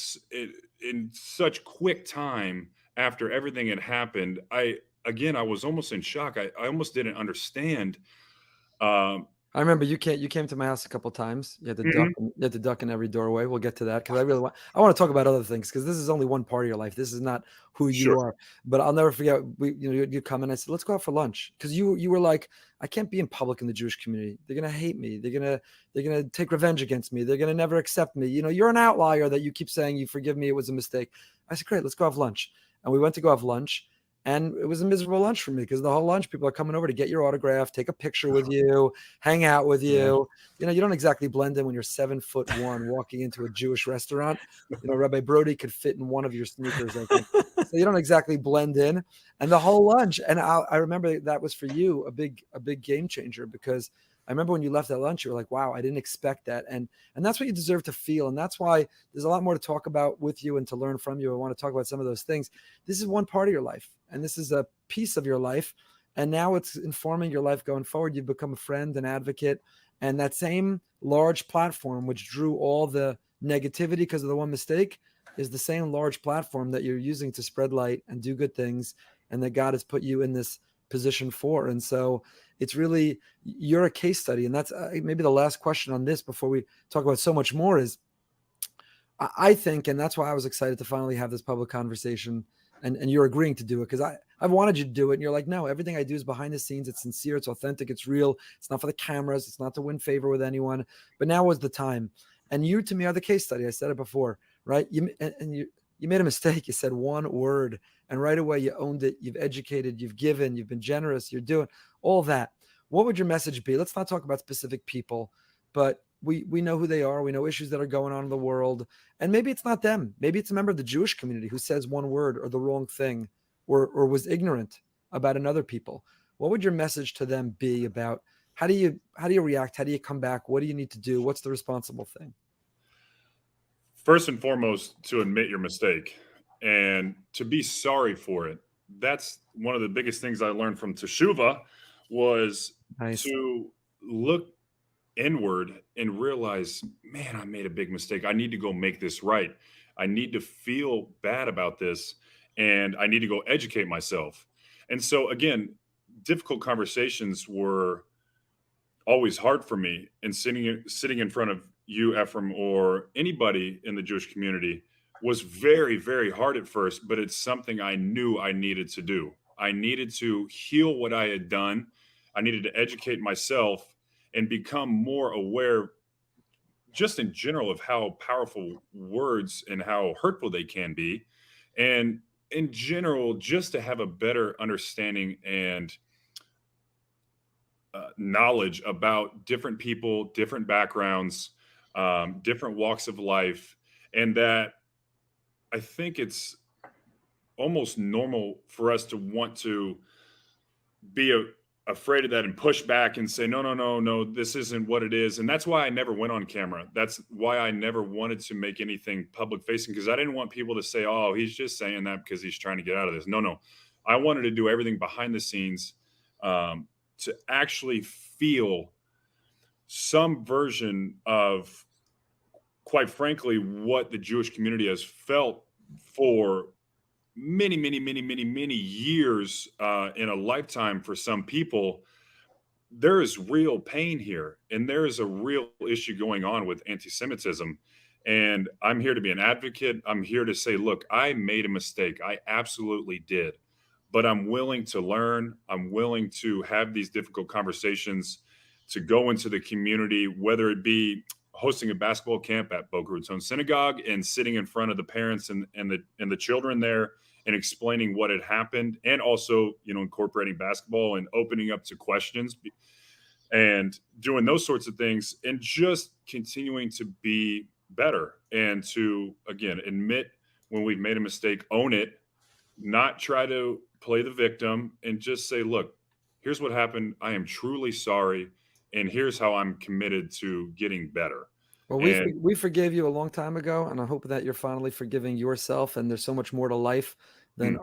such quick time after everything had happened, I was almost in shock. I almost didn't understand. I remember you came to my house a couple of times. You had to duck. You had to duck in every doorway. We'll get to that because I want to talk about other things, because this is only one part of your life. This is not who you are. But I'll never forget. You come and I said, let's go out for lunch, because you were like, I can't be in public in the Jewish community. They're gonna hate me. They're gonna take revenge against me. They're gonna never accept me. You're an outlier that you keep saying you forgive me. It was a mistake. I said, great, let's go have lunch. And we went to go have lunch. And it was a miserable lunch for me, because the whole lunch, people are coming over to get your autograph, take a picture with you, hang out with you. You don't exactly blend in when you're 7'1" walking into a Jewish restaurant. Rabbi Brody could fit in one of your sneakers, I think. So you don't exactly blend in. And the whole lunch, and I remember that was for you a big game changer, because I remember when you left that lunch, you were like, wow, I didn't expect that. And that's what you deserve to feel. And that's why there's a lot more to talk about with you and to learn from you. I want to talk about some of those things. This is one part of your life, and this is a piece of your life. And now it's informing your life going forward. You've become a friend, an advocate, and that same large platform, which drew all the negativity because of the one mistake, is the same large platform that you're using to spread light and do good things, and that God has put you in this position for. And so it's really, you're a case study. And that's maybe the last question on this before we talk about so much more is, I think, and that's why I was excited to finally have this public conversation, and you're agreeing to do it, because I've wanted you to do it. And you're like, no, everything I do is behind the scenes. It's sincere. It's authentic. It's real. It's not for the cameras. It's not to win favor with anyone. But now was the time. And you, to me, are the case study. I said it before, right? You made a mistake. You said one word, and right away you owned it. You've educated, you've given, you've been generous, you're doing all that. What would your message be? Let's not talk about specific people, but we know who they are. We know issues that are going on in the world. And maybe it's not them. Maybe it's a member of the Jewish community who says one word or the wrong thing, or was ignorant about another people. What would your message to them be about how do you react? How do you come back? What do you need to do? What's the responsible thing? First and foremost, to admit your mistake and to be sorry for it. That's one of the biggest things I learned from Teshuvah, was to look inward and realize, man, I made a big mistake. I need to go make this right. I need to feel bad about this, and I need to go educate myself. And so, again, difficult conversations were always hard for me. And sitting in front of you, Ephraim, or anybody in the Jewish community was very, very hard at first, but it's something I knew I needed to do. I needed to heal what I had done. I needed to educate myself and become more aware just in general of how powerful words and how hurtful they can be. And in general, just to have a better understanding and knowledge about different people, different backgrounds, different walks of life. And that I think it's almost normal for us to want to be afraid of that and push back and say, no, this isn't what it is. And that's why I never went on camera. That's why I never wanted to make anything public facing, because I didn't want people to say, oh, he's just saying that because he's trying to get out of this. No. I wanted to do everything behind the scenes to actually feel some version of, quite frankly, what the Jewish community has felt for many years in a lifetime. For some people, there is real pain here, and there is a real issue going on with anti-Semitism. And I'm here to be an advocate. I'm here to say, look, I made a mistake. I absolutely did. But I'm willing to learn. I'm willing to have these difficult conversations, to go into the community, whether it be hosting a basketball camp at Boca Raton Synagogue and sitting in front of the parents and the children there and explaining what had happened, and also, incorporating basketball and opening up to questions and doing those sorts of things, and just continuing to be better and to, again, admit when we've made a mistake, own it, not try to play the victim, and just say, look, here's what happened. I am truly sorry. And here's how I'm committed to getting better. Well, we forgave you a long time ago, and I hope that you're finally forgiving yourself. And there's so much more to life than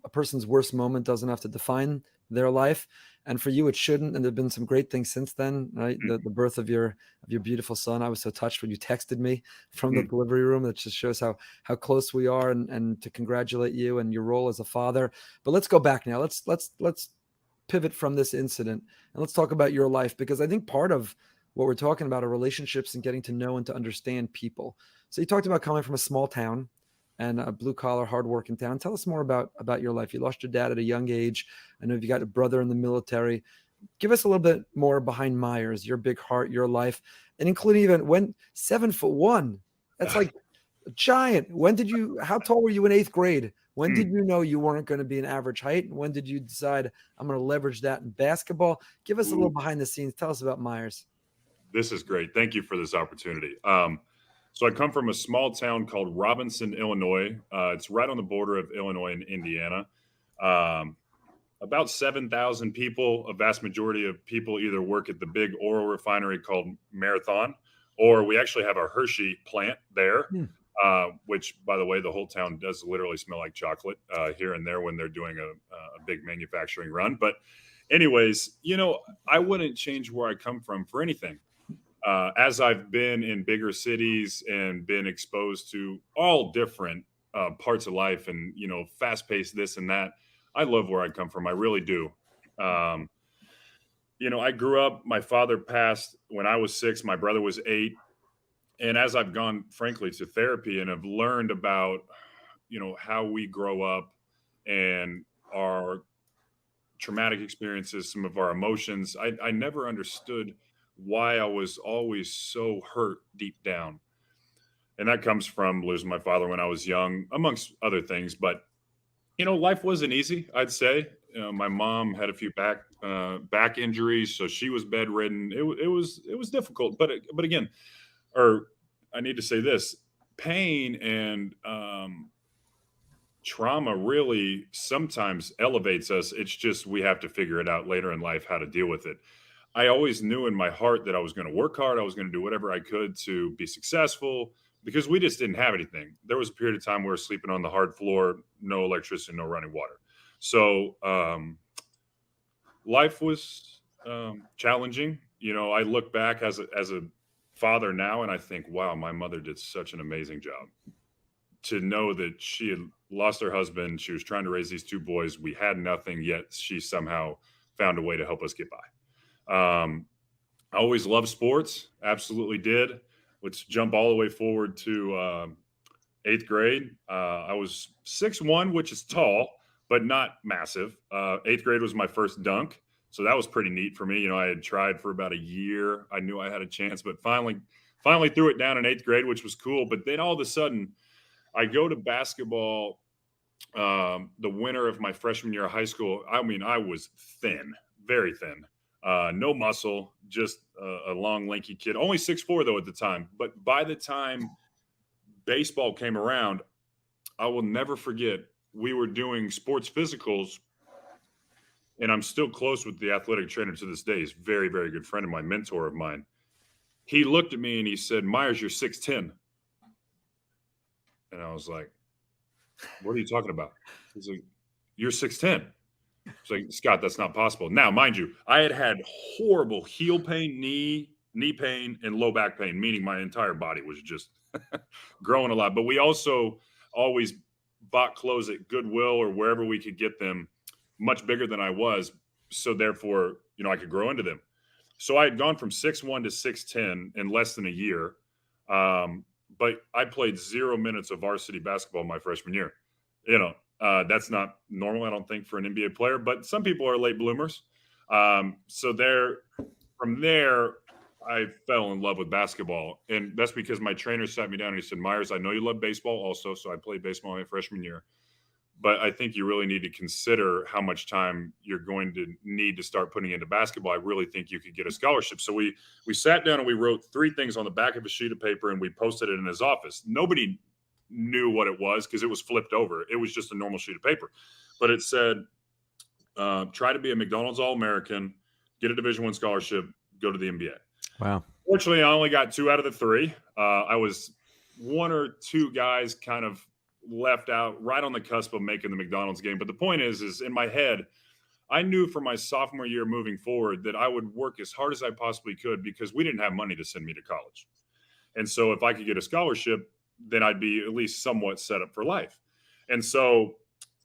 a person's worst moment doesn't have to define their life. And for you, it shouldn't. And there've been some great things since then, right? The birth of your beautiful son. I was so touched when you texted me from the delivery room. That just shows how close we are, and to congratulate you and your role as a father. But let's go back now. Let's pivot from this incident and let's talk about your life, because I think part of what we're talking about are relationships and getting to know and to understand people. So you talked about coming from a small town and a blue collar, hardworking town. Tell us more about your life. You lost your dad at a young age. I know you got a brother in the military. Give us a little bit more behind Meyers, your big heart, your life, and including even when 7'1", that's like a giant. How tall were you in 8th grade? When did you know you weren't going to be an average height? And when did you decide, I'm going to leverage that in basketball? Give us a little behind the scenes. Tell us about Meyers. This is great. Thank you for this opportunity. So I come from a small town called Robinson, Illinois. It's right on the border of Illinois and Indiana. About 7,000 people. A vast majority of people either work at the big oil refinery called Marathon, or we actually have a Hershey plant there. Which, by the way, the whole town does literally smell like chocolate here and there when they're doing a big manufacturing run. But anyways, I wouldn't change where I come from for anything. As I've been in bigger cities and been exposed to all different parts of life and, fast-paced this and that, I love where I come from. I really do. I grew up, my father passed when I was 6, my brother was 8. And as I've gone, frankly, to therapy and have learned about, how we grow up and our traumatic experiences, some of our emotions, I never understood why I was always so hurt deep down. And that comes from losing my father when I was young, amongst other things. But, life wasn't easy, I'd say. My mom had a few back injuries, so she was bedridden. It was difficult. But again, or I need to say this, pain and trauma really sometimes elevates us. It's just we have to figure it out later in life how to deal with it. I always knew in my heart that I was going to work hard. I was going to do whatever I could to be successful, because we just didn't have anything. There was a period of time we were sleeping on the hard floor, no electricity, no running water. So life was challenging. I look back as a father now, and I think, wow, my mother did such an amazing job. To know that she had lost her husband, she was trying to raise these 2 boys. We had nothing, yet she somehow found a way to help us get by. I always loved sports, absolutely did. Let's jump all the way forward to 8th grade. I was 6'1", which is tall, but not massive. 8th grade was my first dunk. So that was pretty neat for me. I had tried for about a year. I knew I had a chance, but finally Finally threw it down in 8th grade, which was cool. But then all of a sudden, I go to basketball the winter of my freshman year of high school. I mean, I was thin, very thin. No muscle, just a long, lanky kid. Only 6'4", though, at the time. But by the time baseball came around, I will never forget, we were doing sports physicals, and I'm still close with the athletic trainer to this day. He's a very, very good friend of mine, mentor of mine. He looked at me and he said, "Meyers, you're 6'10". And I was like, "What are you talking about?" He's like, "You're 6'10". It's like, "Scott, that's not possible." Now, mind you, I had horrible heel pain, knee pain, and low back pain, meaning my entire body was just growing a lot. But we also always bought clothes at Goodwill or wherever we could get them, much bigger than I was. So therefore, I could grow into them. So I had gone from 6'1" to 6'10" in less than a year. But I played 0 minutes of varsity basketball my freshman year. That's not normal, I don't think, for an NBA player, but some people are late bloomers. So from there, I fell in love with basketball. And that's because my trainer sat me down and he said, "Meyers, I know you love baseball also." So I played baseball my freshman year. But I think you really need to consider how much time you're going to need to start putting into basketball. I really think you could get a scholarship. So we sat down and we wrote 3 things on the back of a sheet of paper and we posted it in his office. Nobody knew what it was because it was flipped over. It was just a normal sheet of paper. But it said, try to be a McDonald's All-American, get a Division I scholarship, go to the NBA. Wow. Fortunately, I only got 2 out of the 3. I was 1 or 2 guys kind of left out right on the cusp of making the McDonald's game. But the point is in my head, I knew for my sophomore year moving forward that I would work as hard as I possibly could because we didn't have money to send me to college. And so if I could get a scholarship, then I'd be at least somewhat set up for life. And so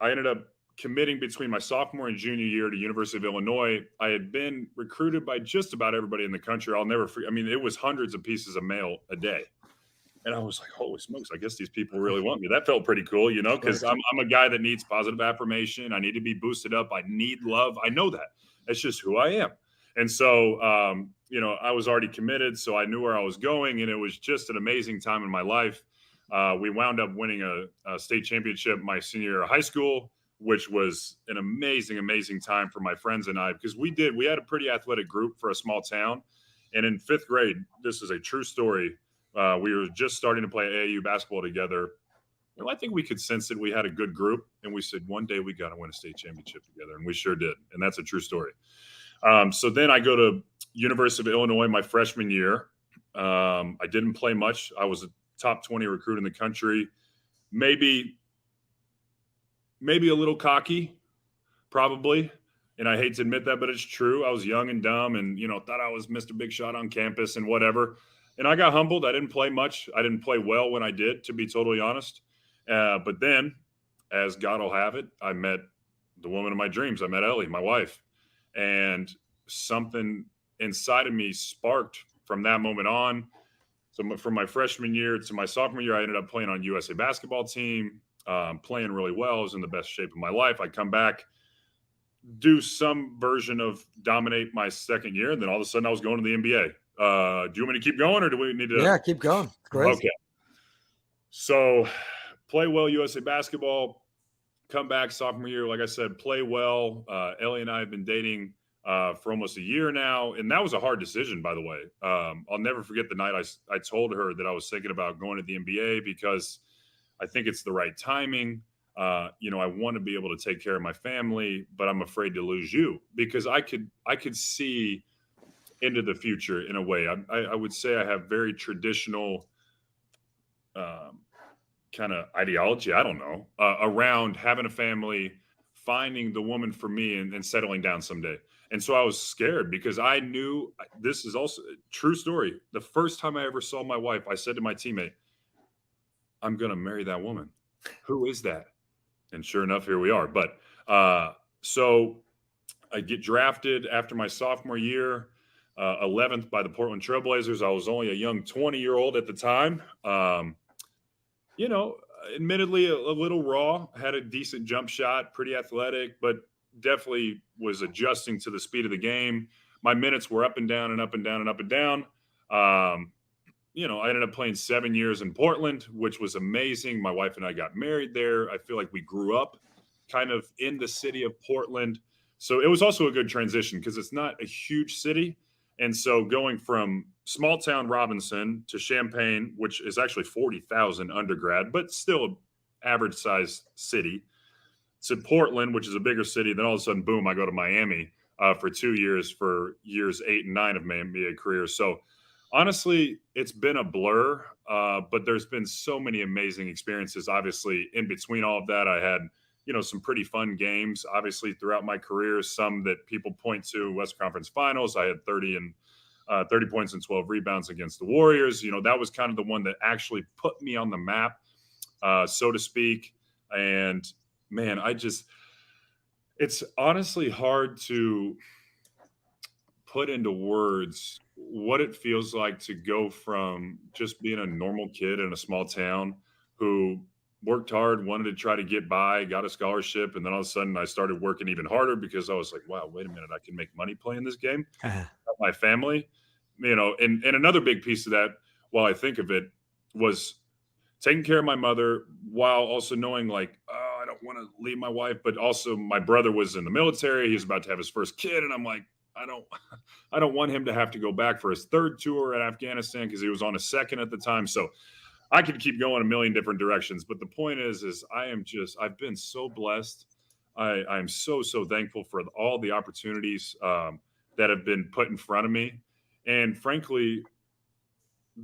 I ended up committing between my sophomore and junior year to University of Illinois. I had been recruited by just about everybody in the country. I'll never forget. I mean, it was hundreds of pieces of mail a day. And I was like, holy smokes, I guess these people really want me. That felt pretty cool, because I'm a guy that needs positive affirmation. I need to be boosted up. I need love. I know that. That's just who I am. And so, I was already committed, so I knew where I was going, and it was just an amazing time in my life. We wound up winning a state championship my senior year of high school, which was an amazing, amazing time for my friends and I, because we had a pretty athletic group for a small town. And in 5th grade, this is a true story. We were just starting to play AAU basketball together. I think we could sense that we had a good group, and we said, one day we got to win a state championship together, and we sure did. And that's a true story. So then I go to University of Illinois my freshman year. I didn't play much. I was a top 20 recruit in the country. Maybe a little cocky, probably. And I hate to admit that, but it's true. I was young and dumb and, thought I was Mr. Big Shot on campus and whatever. And I got humbled. I didn't play much. I didn't play well when I did, to be totally honest. But then, as God will have it, I met the woman of my dreams. I met Ellie, my wife. And something inside of me sparked from that moment on. So from my freshman year to my sophomore year, I ended up playing on USA basketball team, playing really well. I was in the best shape of my life. I come back, do some version of dominate my second year, and then all of a sudden I was going to the NBA. Do you want me to keep going, or do we need to? Yeah, keep going. Great. Okay. So play well USA basketball, come back sophomore year. Like I said, play well. Ellie and I have been dating for almost a year now. And that was a hard decision, by the way. I'll never forget the night I told her that I was thinking about going to the NBA because I think it's the right timing. I want to be able to take care of my family, but I'm afraid to lose you because I could see into the future in a way. I would say I have very traditional kind of ideology, I don't know, around having a family, finding the woman for me and settling down someday. And so I was scared because I knew this is also a true story. The first time I ever saw my wife, I said to my teammate, I'm going to marry that woman. Who is that? And sure enough, here we are. But so I get drafted after my sophomore year, 11th by the Portland Trailblazers. I was only a young 20-year-old at the time. Admittedly a little raw, had a decent jump shot, pretty athletic, but definitely was adjusting to the speed of the game. My minutes were up and down and up and down and up and down. I ended up playing 7 years in Portland, which was amazing. My wife and I got married there. I feel like we grew up kind of in the city of Portland. So it was also a good transition because it's not a huge city. And so going from small town Robinson to Champaign, which is actually 40,000 undergrad, but still an average size city, to Portland, which is a bigger city, then all of a sudden, boom, I go to Miami for 2 years, for years 8 and 9 of my NBA career. So honestly, it's been a blur, but there's been so many amazing experiences. Obviously, in between all of that, I had, some pretty fun games, obviously, throughout my career, some that people point to. West Conference Finals, I had 30 points and 12 rebounds against the Warriors. That was kind of the one that actually put me on the map, so to speak. And man, it's honestly hard to put into words what it feels like to go from just being a normal kid in a small town who worked hard, wanted to try to get by, got a scholarship, and then all of a sudden I started working even harder because I was like, wow, wait a minute, I can make money playing this game. My family, and another big piece of that, while I think of it, was taking care of my mother while also knowing like, I don't want to leave my wife, but also my brother was in the military. He was about to have his first kid. And I'm like, I don't want him to have to go back for his third tour at Afghanistan because he was on his second at the time. So I could keep going a million different directions. But the point is I've been so blessed. I'm so thankful for all the opportunities that have been put in front of me. And frankly,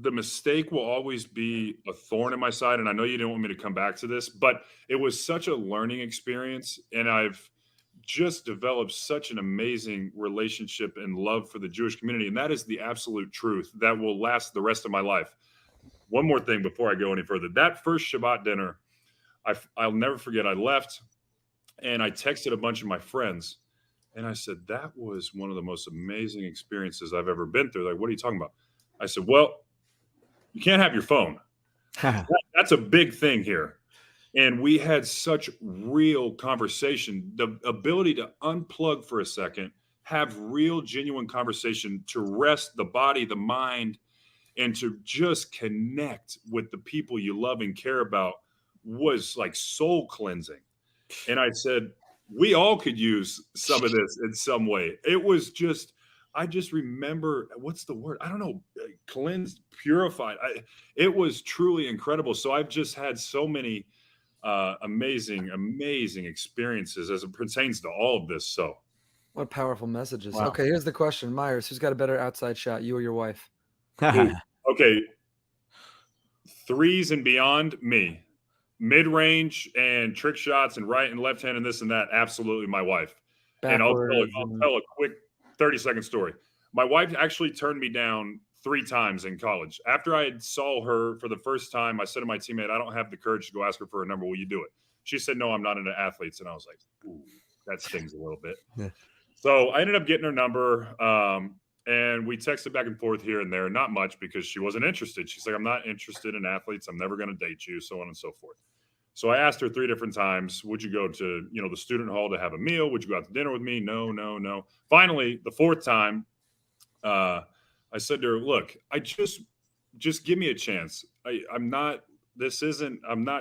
the mistake will always be a thorn in my side. And I know you didn't want me to come back to this, but it was such a learning experience. And I've just developed such an amazing relationship and love for the Jewish community. And that is the absolute truth that will last the rest of my life. One more thing before I go any further. That first Shabbat dinner, I'll never forget. I left and I texted a bunch of my friends and I said, that was one of the most amazing experiences I've ever been through. Like, what are you talking about? I said, well, you can't have your phone. That's a big thing here. And we had such real conversation, the ability to unplug for a second, have real, genuine conversation, to rest the body, the mind, and to just connect with the people you love and care about was like soul cleansing. And I said, we all could use some of this in some way. It was just, I just remember, what's the word? I don't know, cleansed, purified. It was truly incredible. So I've just had so many amazing experiences as it pertains to all of this. So what powerful messages. Wow. Okay, here's the question. Myers, who's got a better outside shot, you or your wife? Okay. Threes and beyond, me. Mid-range and trick shots and right and left hand and this and that, absolutely my wife. Backwards. And I'll tell a quick 30-second story. My wife actually turned me down 3 times in college. After I saw her for the first time, I said to my teammate, I don't have the courage to go ask her for a number. Will you do it? She said, no, I'm not into athletes. And I was like, ooh, that stings a little bit. Yeah. So I ended up getting her number. And we texted back and forth here and there, not much because she wasn't interested. She's like, I'm not interested in athletes. I'm never going to date you, so on and so forth. So I asked her 3 different times, would you go to, the student hall to have a meal? Would you go out to dinner with me? No. Finally, the 4th time, I said to her, look, I just give me a chance. I'm not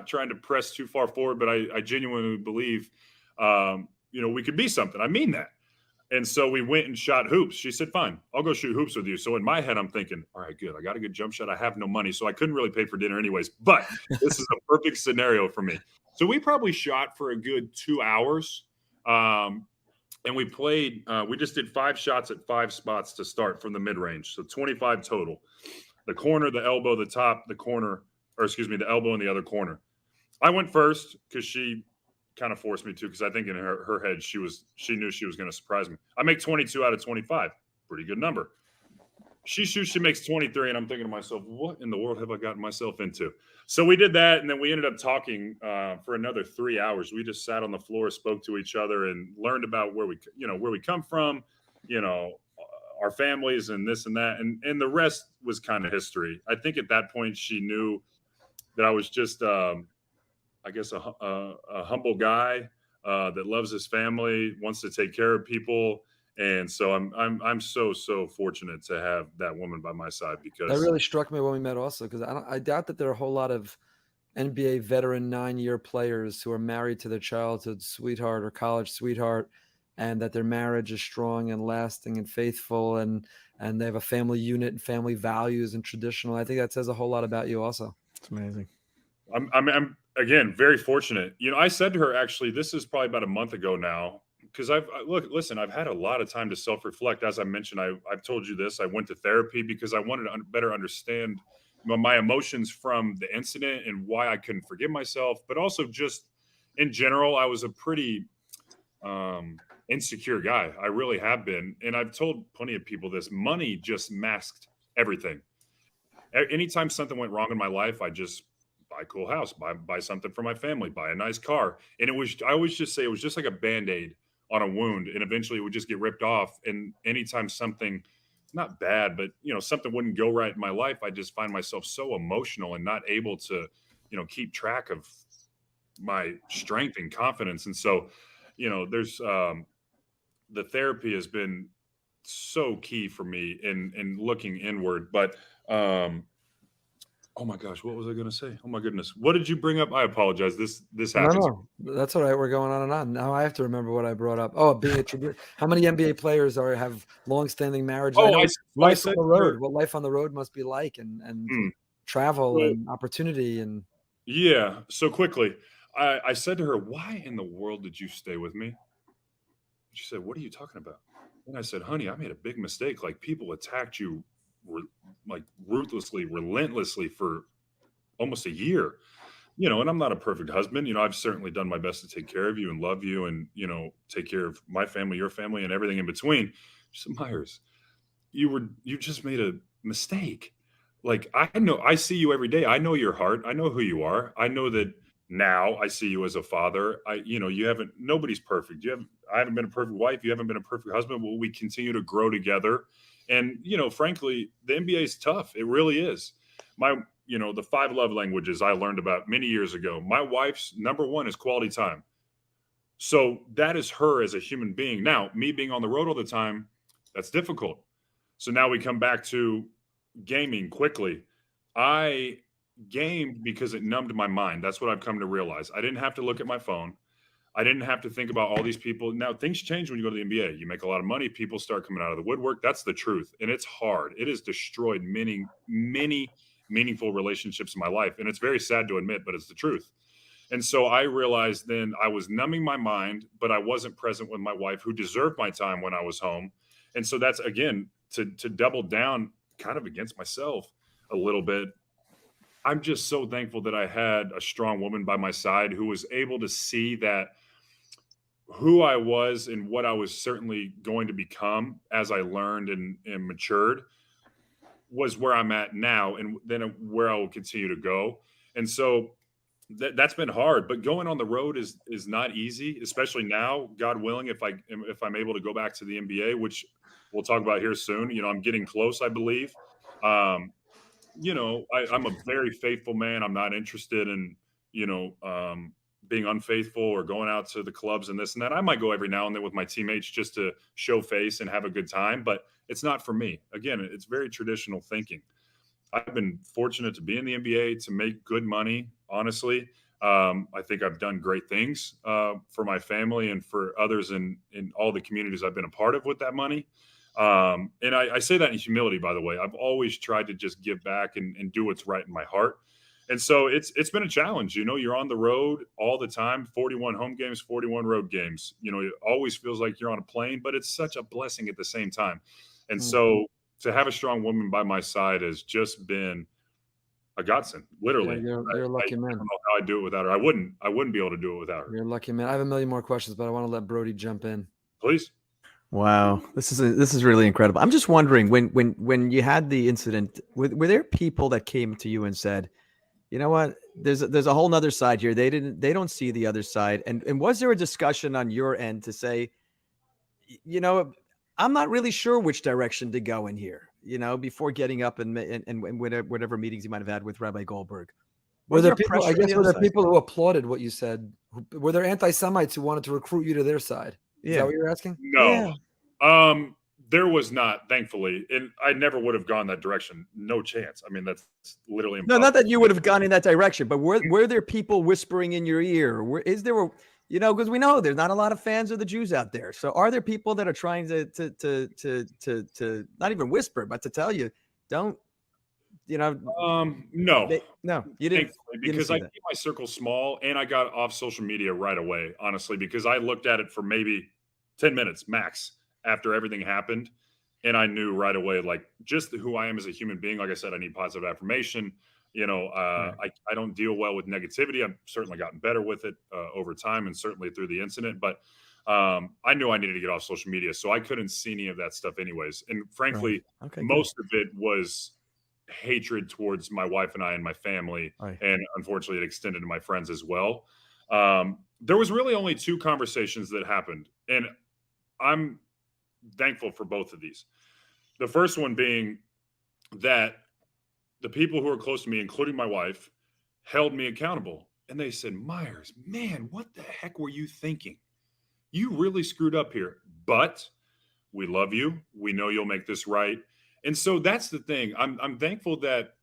trying to press too far forward, but I genuinely believe, we could be something. I mean that. And so we went and shot hoops. She said, fine, I'll go shoot hoops with you. So in my head, I'm thinking, all right, good. I got a good jump shot. I have no money, so I couldn't really pay for dinner anyways. But this is a perfect scenario for me. So we probably shot for a good 2 hours. And we played, we just did 5 shots at 5 spots to start from the mid-range. So 25 total. The corner, the elbow, the top, the corner, the elbow in the other corner. I went first because she kind of forced me to, because I think in her head she knew she was going to surprise me. I make 22 out of 25, pretty good number. She shoots, she makes 23, and I'm thinking to myself, what in the world have I gotten myself into? So we did that, and then we ended up talking for another 3 hours. We just sat on the floor, spoke to each other, and learned about where we come from, our families, and this and that, and the rest was kind of history. I think at that point she knew that I was just I guess a humble guy that loves his family, wants to take care of people, And so I'm so fortunate to have that woman by my side, because that really struck me when we met also, because I doubt that there are a whole lot of NBA veteran 9-year players who are married to their childhood sweetheart or college sweetheart, and that their marriage is strong and lasting and faithful, and they have a family unit and family values and traditional. I think that says a whole lot about you also. It's amazing. I'm again very fortunate. I said to her, actually, this is probably about a month ago now, because I've had a lot of time to self-reflect. As I mentioned, I've told you this. I went to therapy because I wanted to better understand my emotions from the incident and why I couldn't forgive myself, but also just in general, I was a pretty insecure guy. I really have been. And I've told plenty of people this: money just masked everything. Anytime something went wrong in my life, I just buy a cool house, buy something for my family, buy a nice car. And I always just say it was just like a Band-Aid on a wound, and eventually it would just get ripped off. And anytime something, not bad, but something wouldn't go right in my life, I just find myself so emotional and not able to, keep track of my strength and confidence. And so, there's the therapy has been so key for me in looking inward. But oh my gosh, what was I going to say? Oh my goodness, what did you bring up? I apologize. This happens. No, that's all right. We're going on and on. Now I have to remember what I brought up. Oh, being a tribute. How many NBA players have long-standing marriages? Oh, life on the road. What life on the road must be like, and travel and opportunity and. Yeah. So quickly, I said to her, "Why in the world did you stay with me?" She said, "What are you talking about?" And I said, "Honey, I made a big mistake. Like, people attacked you like ruthlessly, relentlessly for almost a year, and I'm not a perfect husband. I've certainly done my best to take care of you and love you and, take care of my family, your family, and everything in between." She said, "Meyers, you just made a mistake. Like, I see you every day. I know your heart. I know who you are. I know that now I see you as a father. Nobody's perfect. I haven't been a perfect wife. You haven't been a perfect husband. Will we continue to grow together? And, frankly, the NBA is tough. It really is. The 5 love languages I learned about many years ago. My wife's number one is quality time. So that is her as a human being. Now, me being on the road all the time, that's difficult. So now we come back to gaming quickly. I gamed because it numbed my mind. That's what I've come to realize. I didn't have to look at my phone. I didn't have to think about all these people. Now, things change when you go to the NBA. You make a lot of money. People start coming out of the woodwork. That's the truth. And it's hard. It has destroyed many, many meaningful relationships in my life. And it's very sad to admit, but it's the truth. And so I realized then I was numbing my mind, but I wasn't present with my wife, who deserved my time when I was home. And so that's, again, to double down kind of against myself a little bit. I'm just so thankful that I had a strong woman by my side who was able to see that who I was and what I was certainly going to become as I learned and matured was where I'm at now, and then where I will continue to go. And so that's been hard, but going on the road is not easy, especially now, God willing, if I'm able to go back to the NBA, which we'll talk about here soon. I'm getting close, I believe. I'm a very faithful man. I'm not interested in, being unfaithful or going out to the clubs and this and that. I might go every now and then with my teammates just to show face and have a good time, but it's not for me. Again, it's very traditional thinking. I've been fortunate to be in the NBA, to make good money, honestly. I think I've done great things for my family and for others in all the communities I've been a part of with that money. And I say that in humility, by the way. I've always tried to just give back and do what's right in my heart. And so it's been a challenge. You're on the road all the time, 41 home games, 41 road games. It always feels like you're on a plane, but it's such a blessing at the same time. And so to have a strong woman by my side has just been a godsend, literally. Yeah, you're a lucky man. I don't know how I'd do it without her. I wouldn't be able to do it without her. You're a lucky man. I have a million more questions, but I want to let Brody jump in. Please. Wow, this is really incredible. I'm just wondering, when you had the incident, were there people that came to you and said, "You know what? There's a whole nother side here. They don't see the other side." And was there a discussion on your end to say, I'm not really sure which direction to go in here, before getting up and whatever meetings you might have had with Rabbi Goldberg? Were there people who applauded what you said? Were there anti-Semites who wanted to recruit you to their side? Is that what you're asking? No. There was not, thankfully, and I never would have gone that direction. No chance. I mean, that's literally no, impossible. not that you would have gone in that direction, but were there people whispering in your ear? Is there a, because we know there's not a lot of fans of the Jews out there. So are there people that are trying to not even whisper, but to tell you, don't, no, no, you didn't, because I keep my circle small, and I got off social media right away, honestly, because I looked at it for maybe 10 minutes max after everything happened. And I knew right away, like, just who I am as a human being. Like I said, I need positive affirmation. I don't deal well with negativity. I've certainly gotten better with it over time, and certainly through the incident. But I knew I needed to get off social media, so I couldn't see any of that stuff anyways. And frankly, most of it was hatred towards my wife and I and my family. And unfortunately, it extended to my friends as well. There was really only 2 conversations that happened, and I'm thankful for both of these. The first one being that the people who are close to me, including my wife, held me accountable. And they said, Meyers, man, what the heck were you thinking? You really screwed up here, but we love you. We know you'll make this right. And so that's the thing. I'm thankful that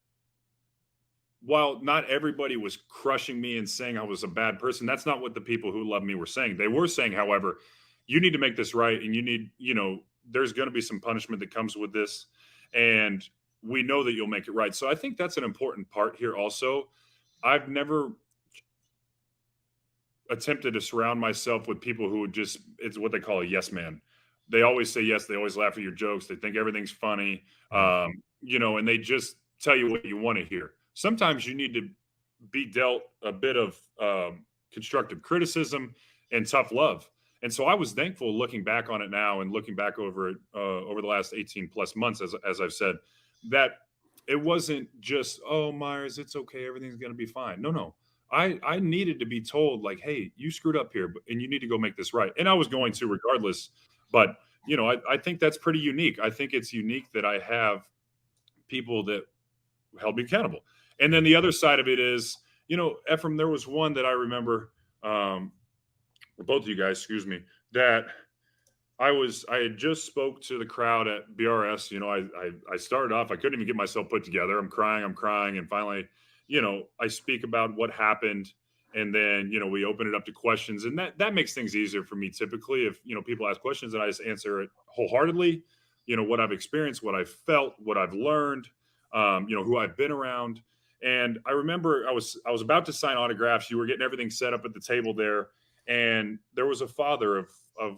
while not everybody was crushing me and saying I was a bad person, that's not what the people who love me were saying. They were saying, however, you need to make this right, and you need, there's going to be some punishment that comes with this, and we know that you'll make it right. So I think that's an important part here also. I've never attempted to surround myself with people who would just, it's what they call a yes man. They always say yes. They always laugh at your jokes. They think everything's funny, and they just tell you what you want to hear. Sometimes you need to be dealt a bit of constructive criticism and tough love. And so I was thankful looking back on it now and looking back over it over the last 18 plus months, as I've said, that it wasn't just, oh, Meyers, it's okay, everything's going to be fine. No. I needed to be told, like, hey, you screwed up here, and you need to go make this right. And I was going to regardless. But, I think that's pretty unique. I think it's unique that I have people that held me accountable. And then the other side of it is, Ephraim, there was one that I remember, both of you guys, excuse me, that I had just spoke to the crowd at BRS. I started off, I couldn't even get myself put together. I'm crying. And finally, I speak about what happened. And then, we open it up to questions, and that makes things easier for me. Typically, if, people ask questions, and I just answer it wholeheartedly, what I've experienced, what I've felt, what I've learned, who I've been around. And I remember I was about to sign autographs. You were getting everything set up at the table there. And there was a father of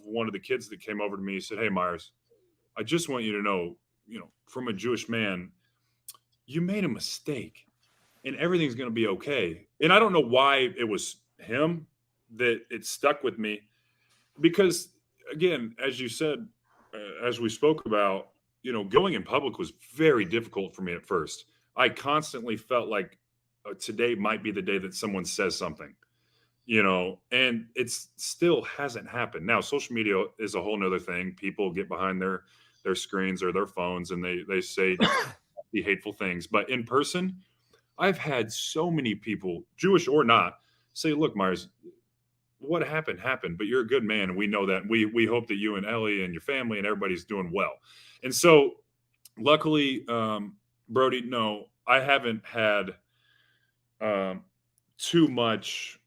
one of the kids that came over to me. He said, hey, Meyers, I just want you to know, from a Jewish man, you made a mistake and everything's going to be okay. And I don't know why it was him that it stuck with me, because, again, as you said, as we spoke about, going in public was very difficult for me at first. I constantly felt like today might be the day that someone says something. And it's still hasn't happened. Now, social media is a whole nother thing. People get behind their screens or their phones and they say the hateful things. But in person, I've had so many people, Jewish or not, say, look, Meyers, what happened, but you're a good man. And we know that. We hope that you and Ellie and your family and everybody's doing well. And so luckily, Brody, no, I haven't had too much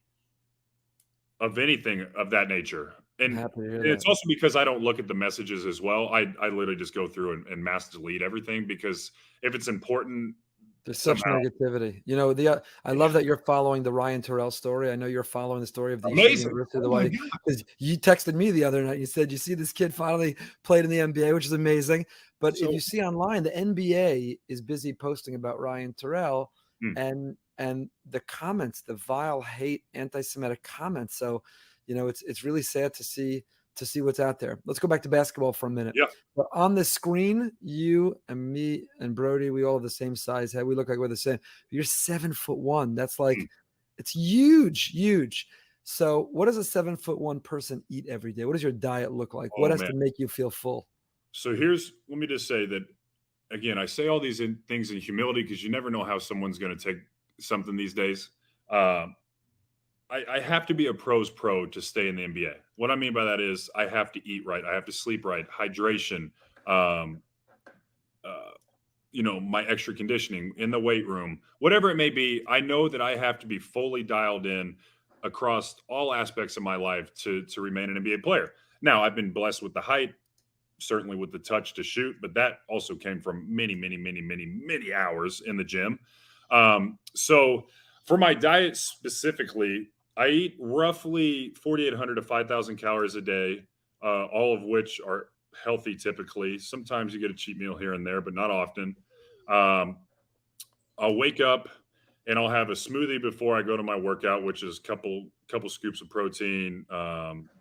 of anything of that nature. And it's also because I don't look at the messages as well. I literally just go through and mass delete everything, because if it's important, there's such negativity. I love that you're following the Ryan Terrell story. I know you're following the story of the University of the White. Because you texted me the other night. You said you see this kid finally played in the NBA, which is amazing. But if you see online, the NBA is busy posting about Ryan Terrell and the comments, the vile, hate, anti-Semitic comments. So, it's really sad to see what's out there. Let's go back to basketball for a minute. Yeah. But on the screen, you and me and Brody, we all have the same size head. We look like we're the same. You're 7'1". That's like, it's huge. So what does a 7'1" person eat every day? What does your diet look like? What has to make you feel full? So let me just say that, again, I say all these things in humility, because you never know how someone's going to take something these days. I have to be a pro's pro to stay in the NBA. What I mean by that is I have to eat right. I have to sleep right. Hydration, um, my extra conditioning in the weight room, whatever it may be. I know that I have to be fully dialed in across all aspects of my life to remain an NBA player. Now, I've been blessed with the height, certainly with the touch to shoot, but that also came from many, many, many, many, many hours in the gym. So for my diet specifically, I eat roughly 4,800 to 5,000 calories a day, all of which are healthy typically. Sometimes you get a cheat meal here and there, but not often. I'll wake up and I'll have a smoothie before I go to my workout, which is a couple scoops of protein,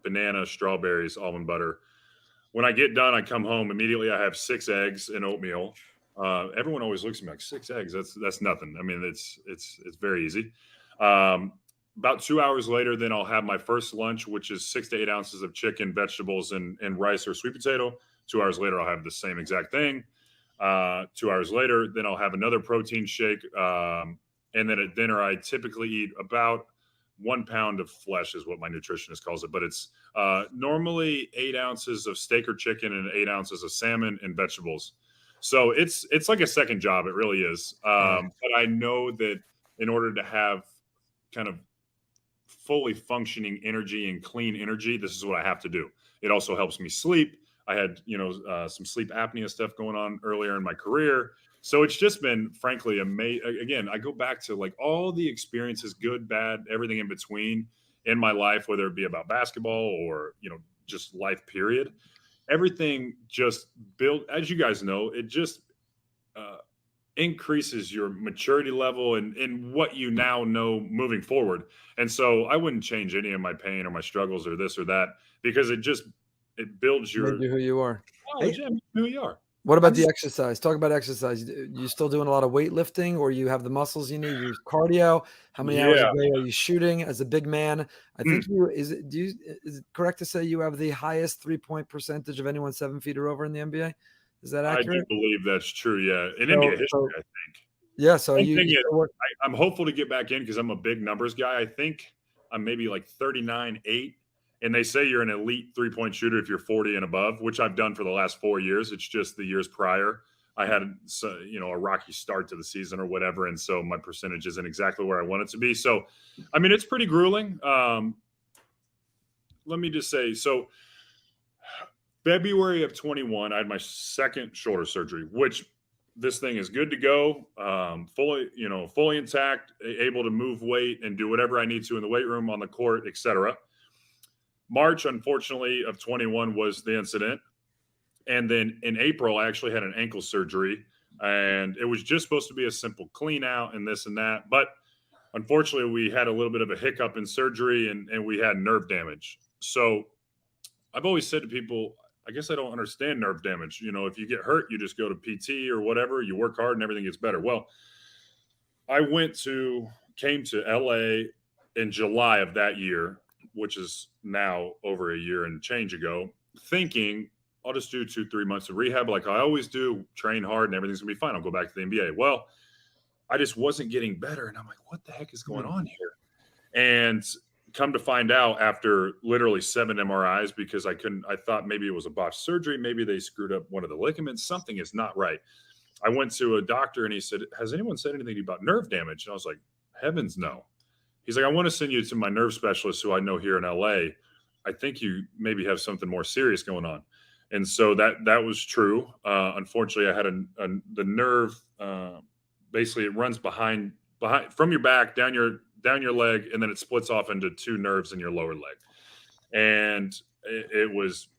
banana, strawberries, almond butter. When I get done, I come home immediately. I have 6 eggs and oatmeal. Everyone always looks at me like 6 eggs. That's nothing. I mean, it's very easy. About 2 hours later, then I'll have my first lunch, which is 6 to 8 ounces of chicken, vegetables, and rice or sweet potato. 2 hours later, I'll have the same exact thing. 2 hours later, then I'll have another protein shake. And then at dinner, I typically eat about 1 pound of flesh is what my nutritionist calls it. But it's normally 8 ounces of steak or chicken and 8 ounces of salmon and vegetables. So it's like a second job. It really is. But I know that in order to have kind of fully functioning energy and clean energy, this is what I have to do. It also helps me sleep. I had, some sleep apnea stuff going on earlier in my career. So it's just been, frankly, amazing. Again, I go back to like all the experiences, good, bad, everything in between in my life, whether it be about basketball or, just life period. Everything just built, as you guys know, it just increases your maturity level and what you now know moving forward. And so I wouldn't change any of my pain or my struggles or this or that, because it builds your who you are. Who you are. What about the exercise? Talk about exercise. You still doing a lot of weightlifting, or you have the muscles you need? You use cardio. How many hours a day are you shooting as a big man? I think is it correct to say you have the highest 3-point percentage of anyone 7 feet or over in the NBA? Is that accurate? I do believe that's true. Yeah, in NBA history, I think. Yeah. So I'm hopeful to get back in because I'm a big numbers guy. I think I'm maybe like 39.8. And they say you're an elite 3-point shooter if you're 40 and above, which I've done for the last 4 years. It's just the years prior, I had a rocky start to the season or whatever. And so my percentage isn't exactly where I want it to be. So, I mean, it's pretty grueling. Let me just say, so February of 21, I had my second shoulder surgery, which this thing is good to go, fully intact, able to move weight and do whatever I need to in the weight room, on the court, etc. March, unfortunately, of 21 was the incident. And then in April, I actually had an ankle surgery, and it was just supposed to be a simple clean out and this and that. But unfortunately, we had a little bit of a hiccup in surgery and we had nerve damage. So I've always said to people, I guess I don't understand nerve damage. If you get hurt, you just go to PT or whatever, you work hard and everything gets better. Well, I came to LA in July of that year, which is now over a year and change ago, thinking I'll just do 2-3 months of rehab like I always do, train hard and everything's gonna be fine. I'll go back to the NBA. Well, I just wasn't getting better. And I'm like, what the heck is going on here? And come to find out after literally 7 MRIs, because I thought maybe it was a botched surgery. Maybe they screwed up one of the ligaments. Something is not right. I went to a doctor and he said, has anyone said anything about nerve damage? And I was like, heavens no. He's like, I want to send you to my nerve specialist who I know here in LA. I think you maybe have something more serious going on. And so that was true. Unfortunately, I had the nerve. Basically, it runs behind from your back down your leg, and then it splits off into 2 nerves in your lower leg. And it was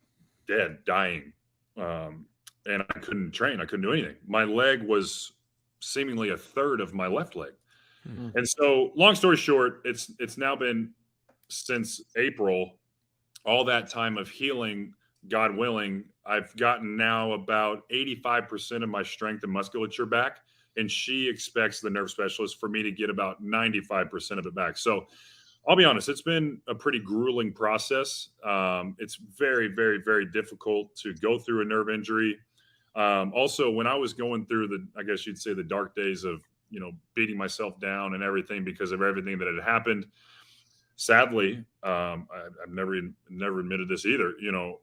dead, dying. And I couldn't train. I couldn't do anything. My leg was seemingly a third of my left leg. And so, long story short, it's now been since April, all that time of healing, God willing, I've gotten now about 85% of my strength and musculature back. And she expects, the nerve specialist, for me to get about 95% of it back. So I'll be honest, it's been a pretty grueling process. It's very, very, very difficult to go through a nerve injury. Also, when I was going through I guess you'd say the dark days of, beating myself down and everything because of everything that had happened, sadly, I've never admitted this either. I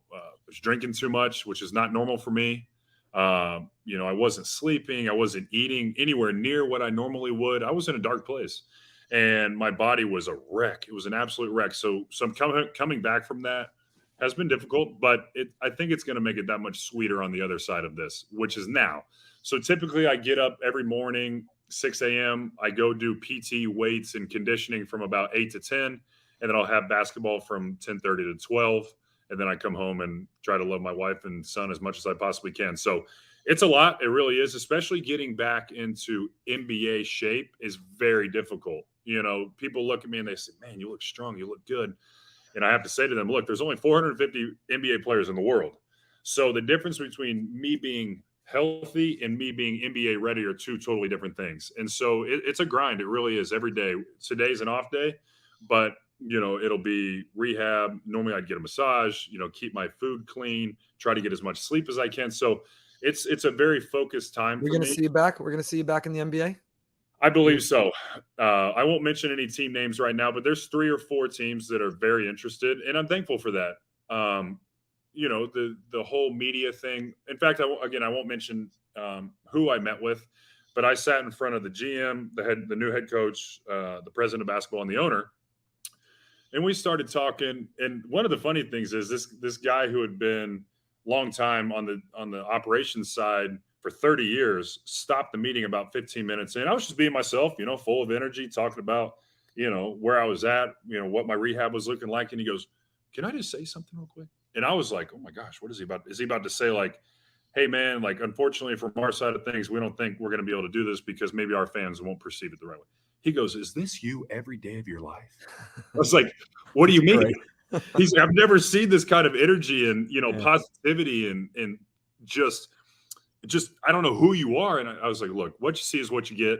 was drinking too much, which is not normal for me. I wasn't sleeping. I wasn't eating anywhere near what I normally would. I was in a dark place, and my body was a wreck. It was an absolute wreck. So some coming back from that has been difficult, but I think it's going to make it that much sweeter on the other side of this, which is now. So typically I get up every morning, 6 a.m. I go do PT, weights, and conditioning from about 8 to 10, and then I'll have basketball from 10:30 to 12. And then I come home and try to love my wife and son as much as I possibly can. So it's a lot. It really is, especially getting back into NBA shape is very difficult. People look at me and they say, man, you look strong. You look good. And I have to say to them, look, there's only 450 NBA players in the world. So the difference between me being healthy and me being NBA ready are two totally different things. And so it's a grind. It really is every day. Today's an off day, but it'll be rehab. Normally I'd get a massage, keep my food clean, try to get as much sleep as I can. So it's a very focused time. We're going to see you back. We're going to see you back in the NBA. I believe so. I won't mention any team names right now, but there's 3 or 4 teams that are very interested, and I'm thankful for that. The whole media thing. In fact, I won't mention who I met with, but I sat in front of the GM, the new head coach, the president of basketball, and the owner, and we started talking. And one of the funny things is this guy who had been long time on the operations side for 30 years stopped the meeting about 15 minutes in. I was just being myself, full of energy, talking about, where I was at, what my rehab was looking like. And he goes, can I just say something real quick? And I was like, oh my gosh, what is he about? Is he about to say like, hey man, like, unfortunately from our side of things, we don't think we're going to be able to do this because maybe our fans won't perceive it the right way. He goes, is this you every day of your life? I was like, what do you mean? I've never seen this kind of energy and, positivity and just, I don't know who you are. And I was like, look, what you see is what you get.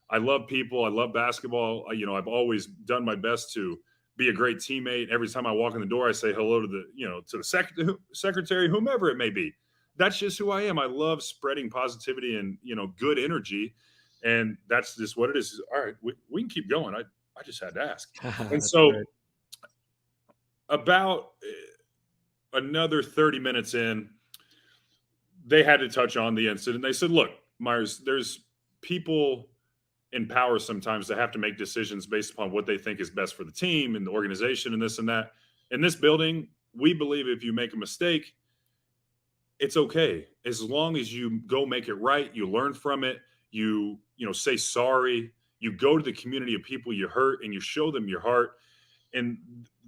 I love people. I love basketball. I've always done my best to be a great teammate. Every time I walk in the door, I say hello to the secretary, whomever it may be. That's just who I am. I love spreading positivity and, good energy. And that's just what it is. All right, we can keep going. I just had to ask. And so great. About another 30 minutes in, they had to touch on the incident. They said, look, Meyers, there's people in power sometimes that have to make decisions based upon what they think is best for the team and the organization and this and that. In this building, we believe if you make a mistake, it's okay. As long as you go make it right, you learn from it, you say sorry, you go to the community of people you hurt and you show them your heart. And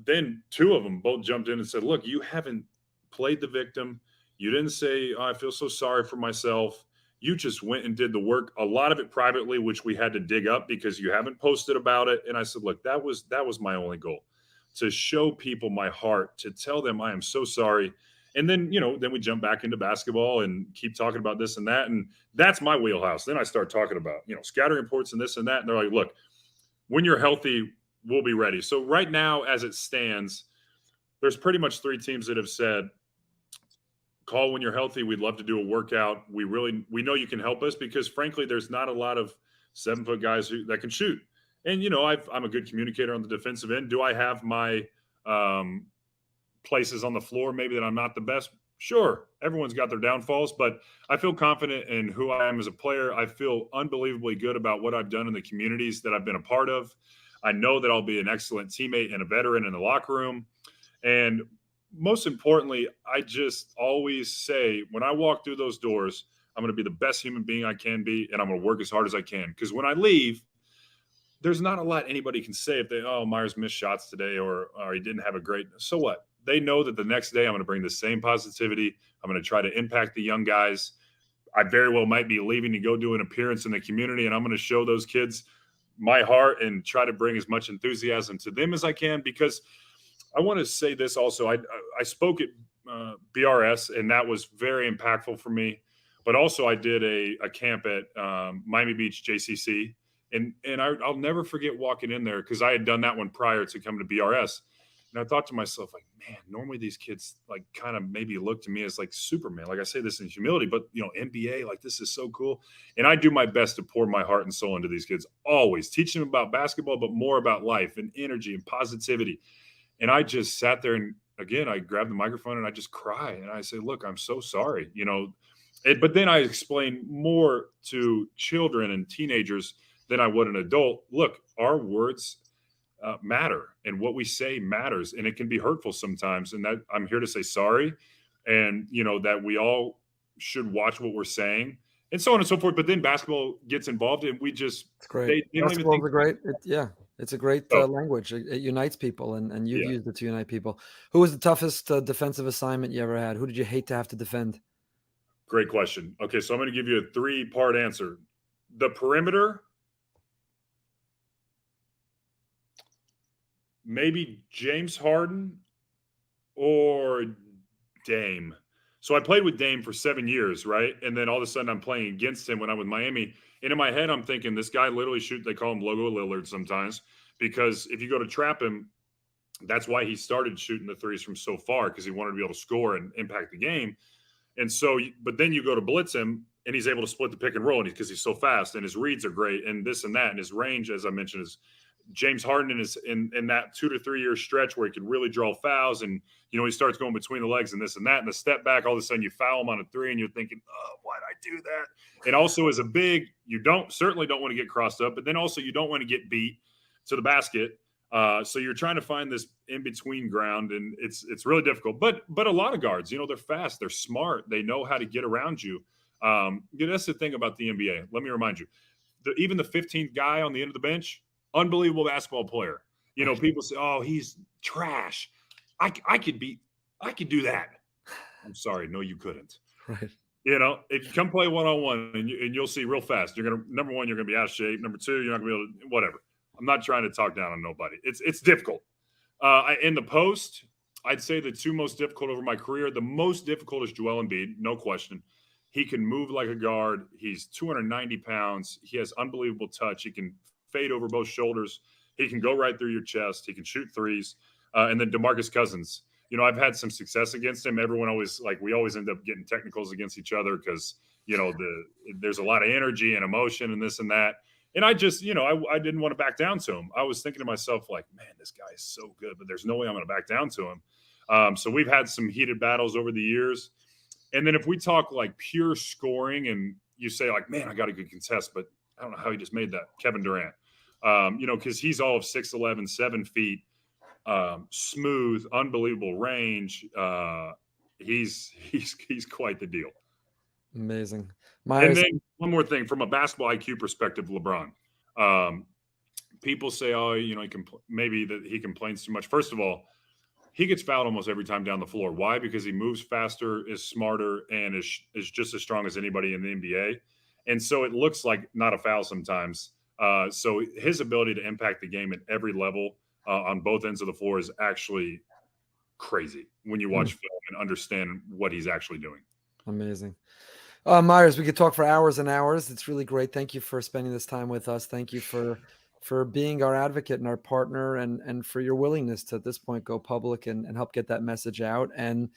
then 2 of them both jumped in and said, look, you haven't played the victim. You didn't say, oh, I feel so sorry for myself. You just went and did the work, a lot of it privately, which we had to dig up because you haven't posted about it. And I said, look, that was my only goal, to show people my heart, to tell them I am so sorry. And then, then we jump back into basketball and keep talking about this and that. And that's my wheelhouse. Then I start talking about, scouting reports and this and that. And they're like, look, when you're healthy, we'll be ready. So right now, as it stands, there's pretty much 3 teams that have said, call when you're healthy. We'd love to do a workout. We know you can help us because frankly, there's not a lot of 7-foot guys that can shoot. And, I'm a good communicator on the defensive end. Do I have my places on the floor maybe that I'm not the best? Sure. Everyone's got their downfalls, but I feel confident in who I am as a player. I feel unbelievably good about what I've done in the communities that I've been a part of. I know that I'll be an excellent teammate and a veteran in the locker room. And most importantly, I just always say when I walk through those doors, I'm going to be the best human being I can be, and I'm going to work as hard as I can. Because when I leave, there's not a lot anybody can say if Meyers missed shots today or he didn't have a great – so what? They know that the next day I'm going to bring the same positivity. I'm going to try to impact the young guys. I very well might be leaving to go do an appearance in the community, and I'm going to show those kids my heart and try to bring as much enthusiasm to them as I can. Because I want to say this also. I spoke at BRS, and that was very impactful for me. But also I did a camp at Miami Beach JCC. And I'll never forget walking in there because I had done that one prior to coming to BRS. And I thought to myself, like, man, normally these kids like kind of maybe look to me as like Superman. Like I say this in humility, but NBA, like this is so cool. And I do my best to pour my heart and soul into these kids, always teach them about basketball, but more about life and energy and positivity. And I just sat there and again, I grabbed the microphone and I just cry. And I say, look, I'm so sorry, but then I explain more to children and teenagers than I would an adult. Look, our words matter, and what we say matters, and it can be hurtful sometimes. And that I'm here to say sorry, and that we all should watch what we're saying, and so on and so forth. But then basketball gets involved, and we just it's great. Basketball's a great, it's a great language. It unites people, and you've used it to unite people. Who was the toughest defensive assignment you ever had? Who did you hate to have to defend? Great question. Okay, so I'm going to give you a 3-part answer. The perimeter. Maybe James Harden or Dame. So I played with Dame for 7 years, right? And then all of a sudden I'm playing against him when I'm with Miami. And in my head, I'm thinking this guy literally they call him Logo Lillard sometimes, because if you go to trap him, that's why he started shooting the threes from so far, because he wanted to be able to score and impact the game. And so, but then you go to blitz him and he's able to split the pick and roll because he's so fast and his reads are great and this and that. And his range, as I mentioned, is James Harden is in that 2 to 3 year stretch where he can really draw fouls, and he starts going between the legs and this and that, and the step back, all of a sudden you foul him on a 3 and you're thinking, oh, why'd I do that? And also as a big, you certainly don't want to get crossed up, but then also you don't want to get beat to the basket. So you're trying to find this in between ground, and it's really difficult. But a lot of guards, they're fast, they're smart, they know how to get around you. That's the thing about the NBA. Let me remind you, even the 15th guy on the end of the bench, unbelievable basketball player. People say, "Oh, he's trash." I could do that. I'm sorry, no, you couldn't. Right. If you come play one-on-one, and you'll see real fast, number one, you're gonna be out of shape. Number two, you're not gonna be able to whatever. I'm not trying to talk down on nobody. It's difficult. In the post, I'd say the 2 most difficult over my career. The most difficult is Joel Embiid, no question. He can move like a guard. He's 290 pounds. He has unbelievable touch. He can fade over both shoulders. He can go right through your chest. He can shoot threes. And then DeMarcus Cousins. I've had some success against him. Everyone always we always end up getting technicals against each other because there's a lot of energy and emotion and this and that. And I just I didn't want to back down to him. I was thinking to myself, like, man, this guy is so good, but there's no way I'm going to back down to him. So we've had some heated battles over the years. And then if we talk like pure scoring, and you say like, man, I got a good contest, but I don't know how he just made that. Kevin Durant, because he's all of 6'11", 7 feet, smooth, unbelievable range. He's quite the deal. Amazing. And then one more thing from a basketball IQ perspective, LeBron. People say, oh, maybe that he complains too much. First of all, he gets fouled almost every time down the floor. Why? Because he moves faster, is smarter, and is just as strong as anybody in the NBA. And so it looks like not a foul sometimes. So his ability to impact the game at every level on both ends of the floor is actually crazy when you watch film and understand what he's actually doing. Amazing. Meyers, we could talk for hours and hours. It's really great. Thank you for spending this time with us. Thank you for being our advocate and our partner, and for your willingness to at this point go public and help get that message out. And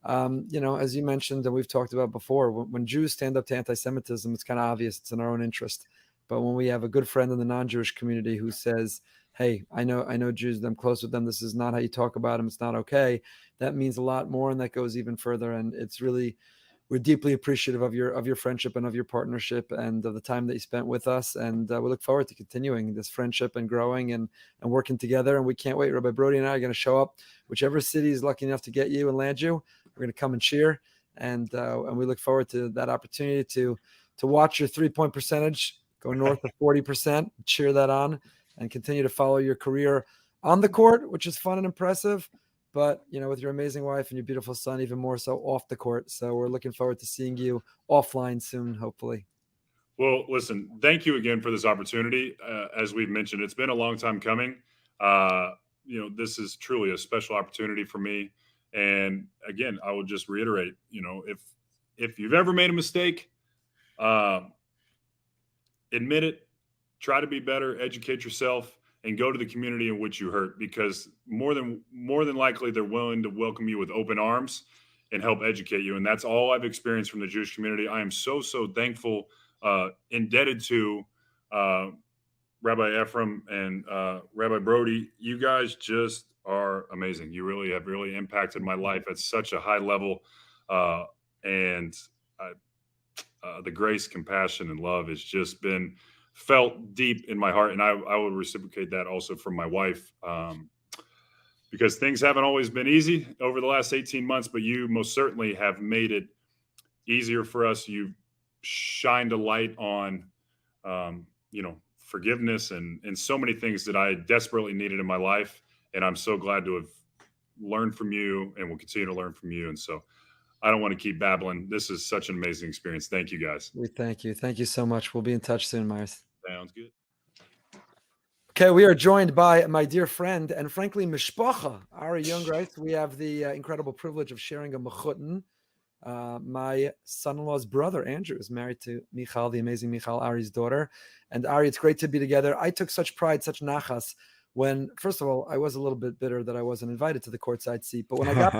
as you mentioned, and we've talked about before, when Jews stand up to anti-Semitism, it's kind of obvious it's in our own interest. But when we have a good friend in the non-Jewish community who says, hey, I know Jews, I'm close with them, this is not how you talk about them, it's not okay, that means a lot more, and that goes even further. And it's really, we're deeply appreciative of your friendship and of your partnership and of the time that you spent with us. And we look forward to continuing this friendship and growing and working together. And we can't wait. Rabbi Brody and I are going to show up whichever city is lucky enough to get you and land you. We're going to come and cheer. And we look forward to that opportunity to watch your 3-point percentage go north of 40%, cheer that on, and continue to follow your career on the court, which is fun and impressive. But, with your amazing wife and your beautiful son, even more so off the court. So we're looking forward to seeing you offline soon, hopefully. Well, listen, thank you again for this opportunity. As we've mentioned, it's been a long time coming. This is truly a special opportunity for me. And again, I will just reiterate, if you've ever made a mistake, admit it, try to be better, educate yourself, and go to the community in which you hurt, because more than likely they're willing to welcome you with open arms and help educate you. And that's all I've experienced from the Jewish community. I am so thankful, indebted to Rabbi Ephraim and Rabbi Brody. You guys just are amazing. You really have impacted my life at such a high level. And the grace, compassion, and love has just been felt deep in my heart. And I will reciprocate that also from my wife, because things haven't always been easy over the last 18 months, but you most certainly have made it easier for us. You've shined a light on, forgiveness and so many things that I desperately needed in my life. And I'm so glad to have learned from you and will continue to learn from you. And so I don't want to keep babbling. This is such an amazing experience. Thank you, guys. We thank you. Thank you so much. We'll be in touch soon, Meyers. Sounds good. Okay, we are joined by my dear friend and frankly, mishpacha, Ari Jungreis. We have the incredible privilege of sharing a mechutin. My son-in-law's brother, Andrew, is married to Michal, the amazing Michal, Ari's daughter. And Ari, it's great to be together. I took such pride, such nachas, when, first of all, I was a little bit bitter that I wasn't invited to the courtside seat. But when I got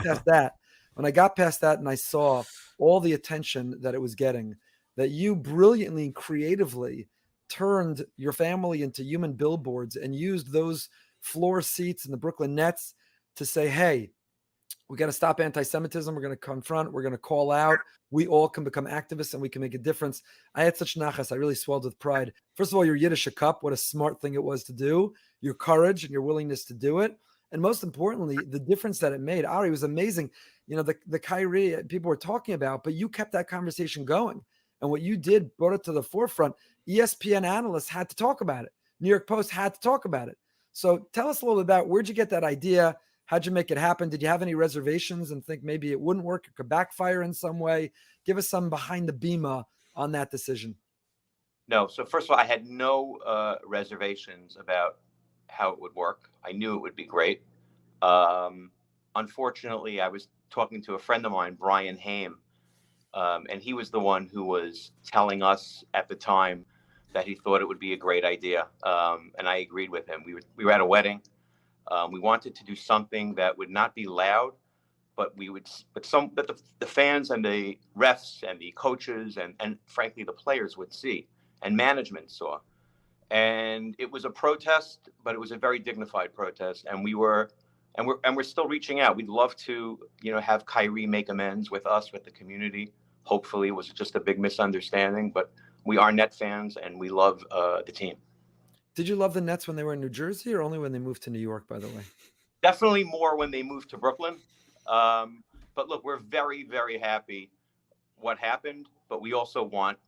past that, and I saw all the attention that it was getting, that you brilliantly and creatively turned your family into human billboards and used those floor seats in the Brooklyn Nets to say, hey, we got to stop anti-Semitism. We're going to confront. We're going to call out. We all can become activists and we can make a difference. I had such nachas. I really swelled with pride. First of all, your Yiddish cup, what a smart thing it was to do. Your courage and your willingness to do it. And most importantly, the difference that it made. Ari, was amazing. The Kyrie people were talking about, but you kept that conversation going. And what you did brought it to the forefront. ESPN analysts had to talk about it. New York Post had to talk about it. So tell us a little bit about, where'd you get that idea? How'd you make it happen? Did you have any reservations and think maybe it wouldn't work? It could backfire in some way? Give us some behind the Bima on that decision. No. So first of all, I had no reservations about how it would work. I knew it would be great. Unfortunately, I was talking to a friend of mine, Brian Haim, and he was the one who was telling us at the time that he thought it would be a great idea. And I agreed with him. We were at a wedding. We wanted to do something that would not be loud, but the fans and the refs and the coaches and frankly the players would see, and management saw. And it was a protest, but it was a very dignified protest. And we're still reaching out. We'd love to, have Kyrie make amends with us, with the community. Hopefully, it was just a big misunderstanding, but we are Net fans and we love the team. Did you love the Nets when they were in New Jersey or only when they moved to New York, by the way? Definitely more when they moved to Brooklyn. But look, we're very, very happy what happened, but we also want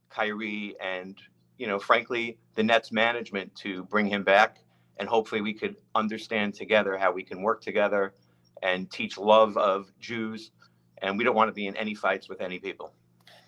Kyrie and, frankly, the Nets management to bring him back. And hopefully we could understand together how we can work together and teach love of Jews. And we don't want to be in any fights with any people.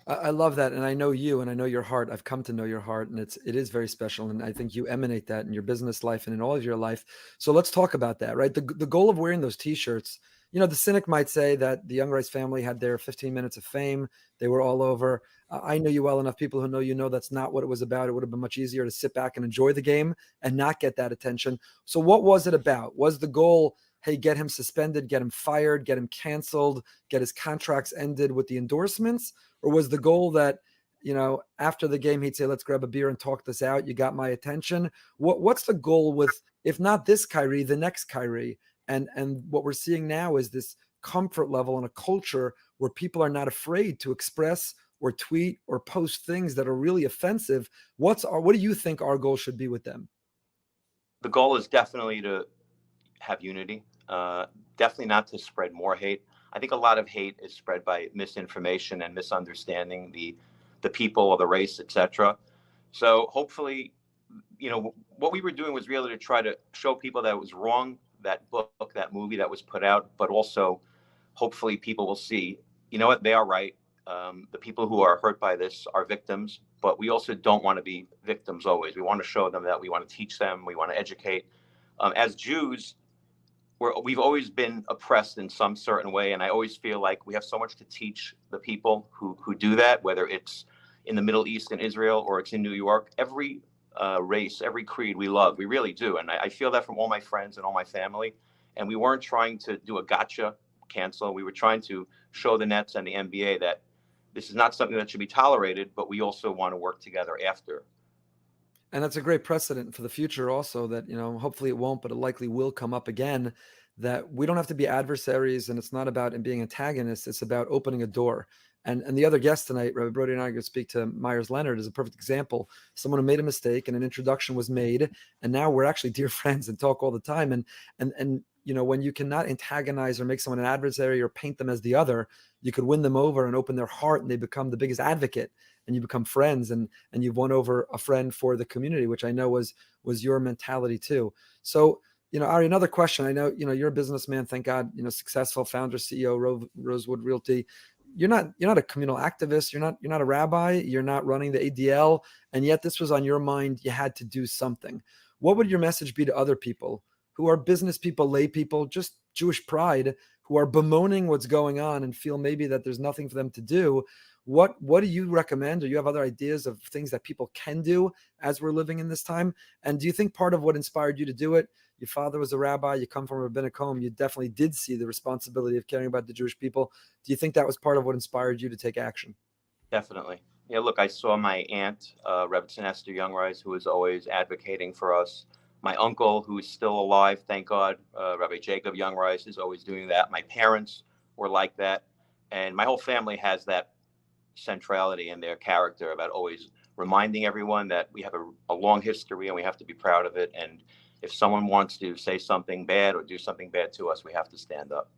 I love that. And I know you and I know your heart. I've come to know your heart, and it is very special. And I think you emanate that in your business life and in all of your life. So let's talk about that, right? The goal of wearing those T-shirts, the cynic might say that the Jungreis family had their 15 minutes of fame. They were all over. I know you well enough. People who know that's not what it was about. It would have been much easier to sit back and enjoy the game and not get that attention. So what was it about? Was the goal, hey, get him suspended, get him fired, get him canceled, get his contracts ended with the endorsements? Or was the goal that, after the game, he'd say, let's grab a beer and talk this out. You got my attention. What's the goal with, if not this Kyrie, the next Kyrie? And what we're seeing now is this comfort level and a culture where people are not afraid to express or tweet or post things that are really offensive. What do you think our goal should be with them? The goal is definitely to have unity, definitely not to spread more hate. I think a lot of hate is spread by misinformation and misunderstanding the people or the race, etc. So hopefully, what we were doing was really to try to show people that it was wrong, that book, that movie that was put out, but also hopefully people will see, what, they are right. The people who are hurt by this are victims, but we also don't want to be victims always. We want to show them that we want to teach them, we want to educate. As Jews, we've always been oppressed in some certain way. And I always feel like we have so much to teach the people who do that, whether it's in the Middle East in Israel or it's in New York. Every race, every creed we love. We really do. And I feel that from all my friends and all my family. And we weren't trying to do a gotcha cancel. We were trying to show the Nets and the NBA that this is not something that should be tolerated, but we also want to work together after. And that's a great precedent for the future also, that, hopefully it won't, but it likely will come up again, that we don't have to be adversaries, and it's not about being antagonists. It's about opening a door. And the other guest tonight, Rabbi Brody and I are going to speak to Meyers Leonard, is a perfect example. Someone who made a mistake and an introduction was made, and now we're actually dear friends and talk all the time. And when you cannot antagonize or make someone an adversary or paint them as the other, you could win them over and open their heart, and they become the biggest advocate, and you become friends, and you've won over a friend for the community, which I know was your mentality too. So, Ari, another question. I know, you're a businessman, thank God, successful founder, CEO, Rosewood Realty. You're not a communal activist. You're not a rabbi. You're not running the ADL. And yet this was on your mind. You had to do something. What would your message be to other people who are business people, lay people, just Jewish pride, who are bemoaning what's going on and feel maybe that there's nothing for them to do? What do you recommend? Or you have other ideas of things that people can do as we're living in this time? And do you think part of what inspired you to do it, your father was a rabbi, you come from a rabbinic home, you definitely did see the responsibility of caring about the Jewish people. Do you think that was part of what inspired you to take action? Definitely. Yeah, look, I saw my aunt, Rebbetzin Esther Jungreis, who was always advocating for us. My uncle, who is still alive, thank God, Rabbi Jacob Jungreis, is always doing that. My parents were like that. And my whole family has that centrality in their character about always reminding everyone that we have a long history and we have to be proud of it. And if someone wants to say something bad or do something bad to us, we have to stand up.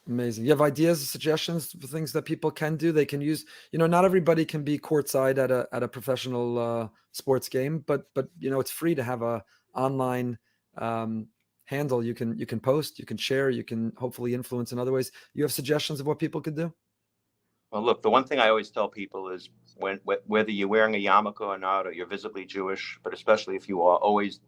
Amazing. You have ideas, suggestions for things that people can do? They can use, not everybody can be courtside at a professional sports game, but it's free to have a online handle. You can post, you can share, you can hopefully influence in other ways. You have suggestions of what people could do? Well, look, the one thing I always tell people is whether you're wearing a yarmulke or not, or you're visibly Jewish, but especially if you are, always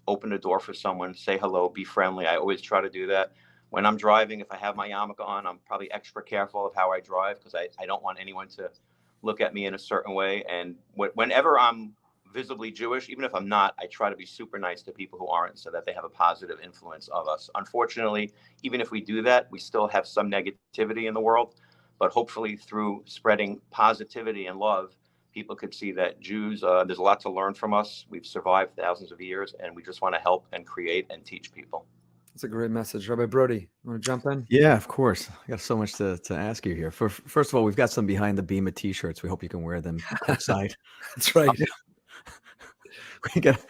open the door for someone, say hello, be friendly. I always try to do that. When I'm driving, if I have my yarmulke on, I'm probably extra careful of how I drive, because I don't want anyone to look at me in a certain way. And whenever I'm visibly Jewish, even if I'm not, I try to be super nice to people who aren't, so that they have a positive influence of us. Unfortunately, even if we do that, we still have some negativity in the world. But hopefully through spreading positivity and love, people could see that Jews, there's a lot to learn from us. We've survived thousands of years, and we just want to help and create and teach people. That's a great message. Rabbi Brody, you want to jump in? Yeah, of course. I got so much to ask you here. First of all, we've got some behind the Bima t-shirts. We hope you can wear them outside. That's right. We got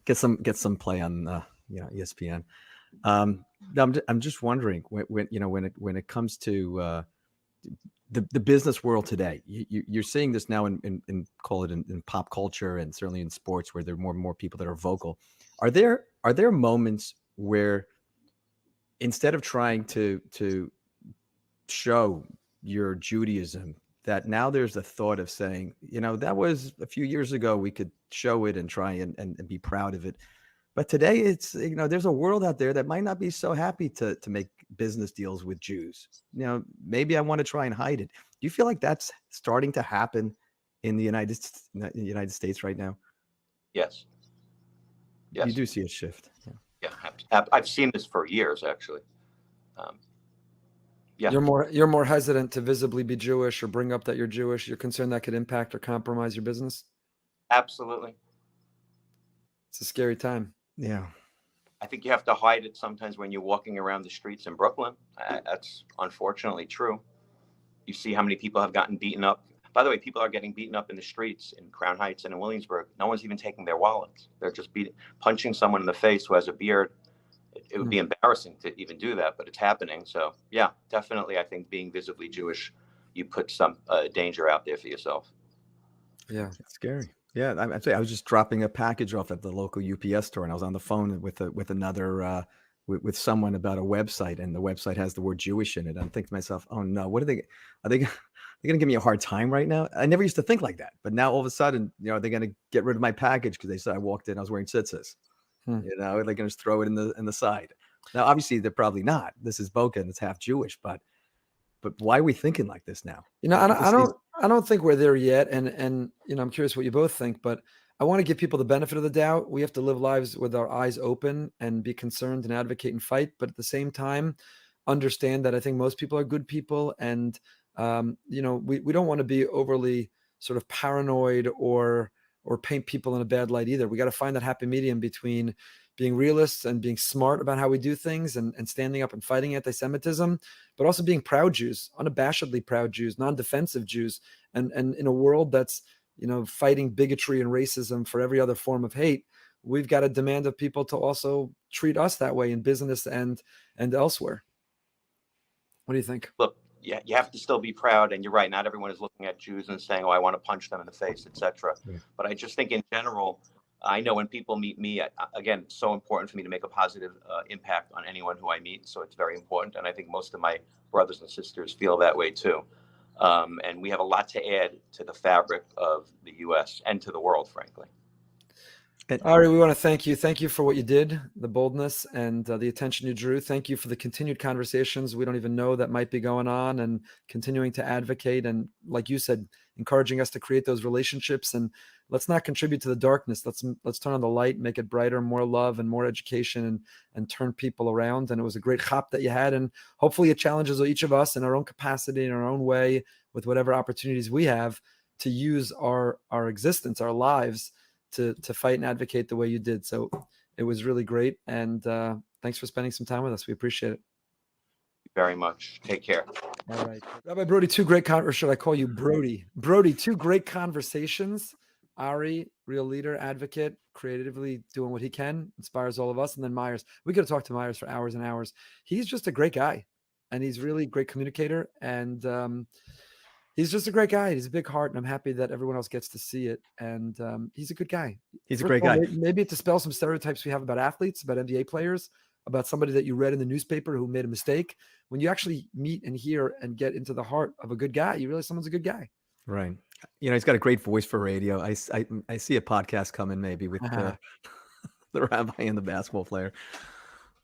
get some play on ESPN. I'm just wondering when it comes to the business world today, you're seeing this now in call it in pop culture, and certainly in sports, where there are more and more people that are vocal. Are there moments where, instead of trying to show your Judaism, that now there's a thought of saying, that was a few years ago, we could show it and try and be proud of it, but today it's, there's a world out there that might not be so happy to make business deals with Jews. Maybe I want to try and hide it. Do you feel like that's starting to happen in the United States right now? Yes. Yes. You do see a shift. Yeah. I've seen this for years, actually. Yeah. You're more hesitant to visibly be Jewish or bring up that you're Jewish. You're concerned that could impact or compromise your business? Absolutely. It's a scary time. Yeah. I think you have to hide it sometimes when you're walking around the streets in Brooklyn. That's unfortunately true. You see how many people have gotten beaten up. By the way, people are getting beaten up in the streets in Crown Heights and in Williamsburg. No one's even taking their wallets. They're just punching someone in the face who has a beard. It would be embarrassing to even do that, but it's happening. So yeah, definitely. I think being visibly Jewish, you put some danger out there for yourself. Yeah. It's scary. Yeah. I was just dropping a package off at the local UPS store, and I was on the phone with another, with someone about a website, and the website has the word Jewish in it. I'm thinking to myself, oh no, are they going to give me a hard time right now? I never used to think like that, but now all of a sudden, they're going to get rid of my package because they said I walked in, I was wearing tzitzis. They're going to just throw it in the side. Now, obviously, they're probably not. This is Boca and it's half Jewish, but why are we thinking like this now? I don't think we're there yet. And I'm curious what you both think, but I want to give people the benefit of the doubt. We have to live lives with our eyes open and be concerned and advocate and fight. But at the same time, understand that I think most people are good people. And, we don't want to be overly sort of paranoid or paint people in a bad light either. We got to find that happy medium between being realists and being smart about how we do things and standing up and fighting anti-Semitism, but also being proud Jews, unabashedly proud Jews, non-defensive Jews. And in a world that's, fighting bigotry and racism for every other form of hate, we've got to demand of people to also treat us that way in business and elsewhere. What do you think? Look, yeah, you have to still be proud, and you're right. Not everyone is looking at Jews and saying, "Oh, I want to punch them in the face," etc. Yeah. But I just think, in general, I know when people meet me, again, it's so important for me to make a positive impact on anyone who I meet. So it's very important, and I think most of my brothers and sisters feel that way too. And we have a lot to add to the fabric of the U.S. and to the world, frankly. Ari, we want to thank you. Thank you for what you did, the boldness and the attention you drew. Thank you for the continued conversations we don't even know that might be going on, and continuing to advocate and, like you said, encouraging us to create those relationships. And let's not contribute to the darkness. Let's turn on the light, make it brighter, more love and more education, and turn people around. And it was a great chop that you had, and hopefully it challenges each of us in our own capacity, in our own way, with whatever opportunities we have to use our existence, our lives, to fight and advocate the way you did. So it was really great. And thanks for spending some time with us. We appreciate it. Very much. Take care. All right. Rabbi Brody, or should I call you Brody? Brody, 2 great conversations. Ari, real leader, advocate, creatively doing what he can, inspires all of us. And then Meyers. We could have talked to Meyers for hours and hours. He's just a great guy, and he's really a great communicator. And he's just a great guy. He's a big heart, and I'm happy that everyone else gets to see it. And he's a good guy. He's a great guy. Maybe to dispel some stereotypes we have about athletes, about NBA players, about somebody that you read in the newspaper who made a mistake. When you actually meet and hear and get into the heart of a good guy, you realize someone's a good guy. Right. He's got a great voice for radio. I see a podcast coming maybe with the rabbi and the basketball player.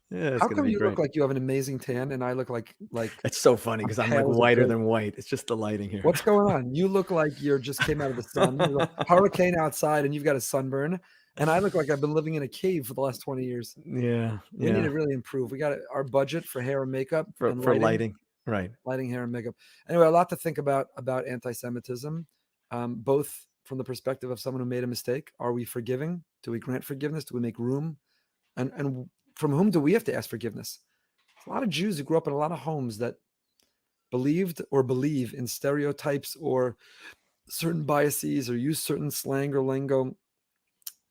Yeah, how come you look like you have an amazing tan and I look like it's so funny because I'm like whiter than white. It's just the lighting here. What's going on? You look like you just came out of the sun. There's a hurricane outside and you've got a sunburn, and I look like I've been living in a cave for the last 20 years. Yeah. We need to really improve. We got our budget for hair and makeup for lighting. Right. Lighting, hair, and makeup. Anyway, a lot to think about anti-Semitism, both from the perspective of someone who made a mistake. Are we forgiving? Do we grant forgiveness? Do we make room? And from whom do we have to ask forgiveness? A lot of Jews who grew up in a lot of homes that believed or believe in stereotypes or certain biases or use certain slang or lingo.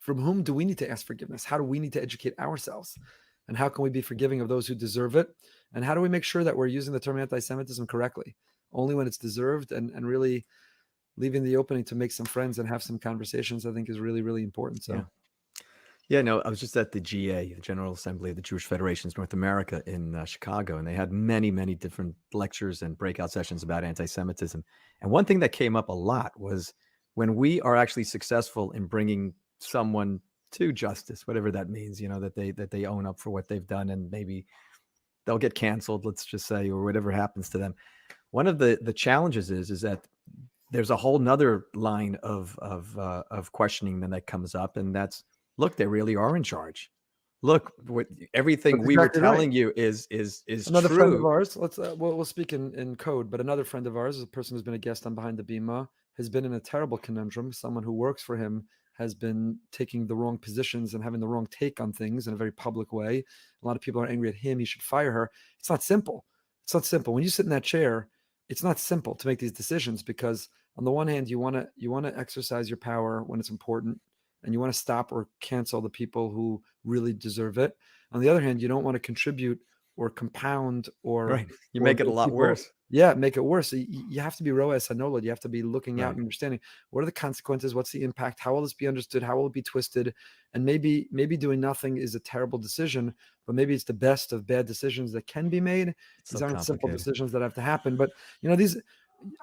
From whom do we need to ask forgiveness? How do we need to educate ourselves? And how can we be forgiving of those who deserve it? And how do we make sure that we're using the term anti-Semitism correctly? Only when it's deserved, and really leaving the opening to make some friends and have some conversations, I think is really, really important. So. Yeah, no, I was just at the GA, General Assembly of the Jewish Federations North America in Chicago, and they had many, many different lectures and breakout sessions about anti-Semitism. And one thing that came up a lot was when we are actually successful in bringing someone to justice, whatever that means, that they own up for what they've done, and maybe they'll get canceled, let's just say, or whatever happens to them. One of the challenges is that there's a whole nother line of questioning that comes up, and that's, look, they really are in charge. Look, everything we were telling you is another true. Friend of ours. We'll speak in code, but another friend of ours, a person who's been a guest on Behind the Bima, has been in a terrible conundrum. Someone who works for him has been taking the wrong positions and having the wrong take on things in a very public way. A lot of people are angry at him. He should fire her. It's not simple. It's not simple. When you sit in that chair, it's not simple to make these decisions, because on the one hand, you want to exercise your power when it's important, and you want to stop or cancel the people who really deserve it. On the other hand, you don't want to contribute or compound or you make it a lot worse. Yeah, make it worse. So you have to be roes hanolad. You have to be looking out and understanding what are the consequences, what's the impact, how will this be understood, how will it be twisted, and maybe doing nothing is a terrible decision, but maybe it's the best of bad decisions that can be made. These aren't simple decisions that have to happen. But these,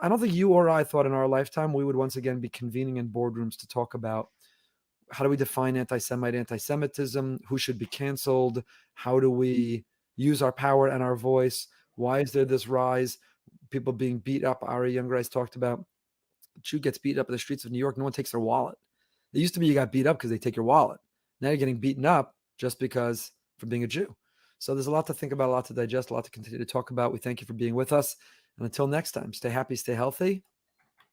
I don't think you or I thought in our lifetime we would once again be convening in boardrooms to talk about how do we define anti-Semitism, who should be canceled, how do we use our power and our voice, why is there this rise, people being beat up. Ari Jungreis talked about, Jew gets beat up in the streets of New York, no one takes their wallet. It used to be you got beat up because they take your wallet. Now you're getting beaten up just because for being a Jew. So there's a lot to think about, a lot to digest, a lot to continue to talk about. We thank you for being with us. And until next time, stay happy, stay healthy.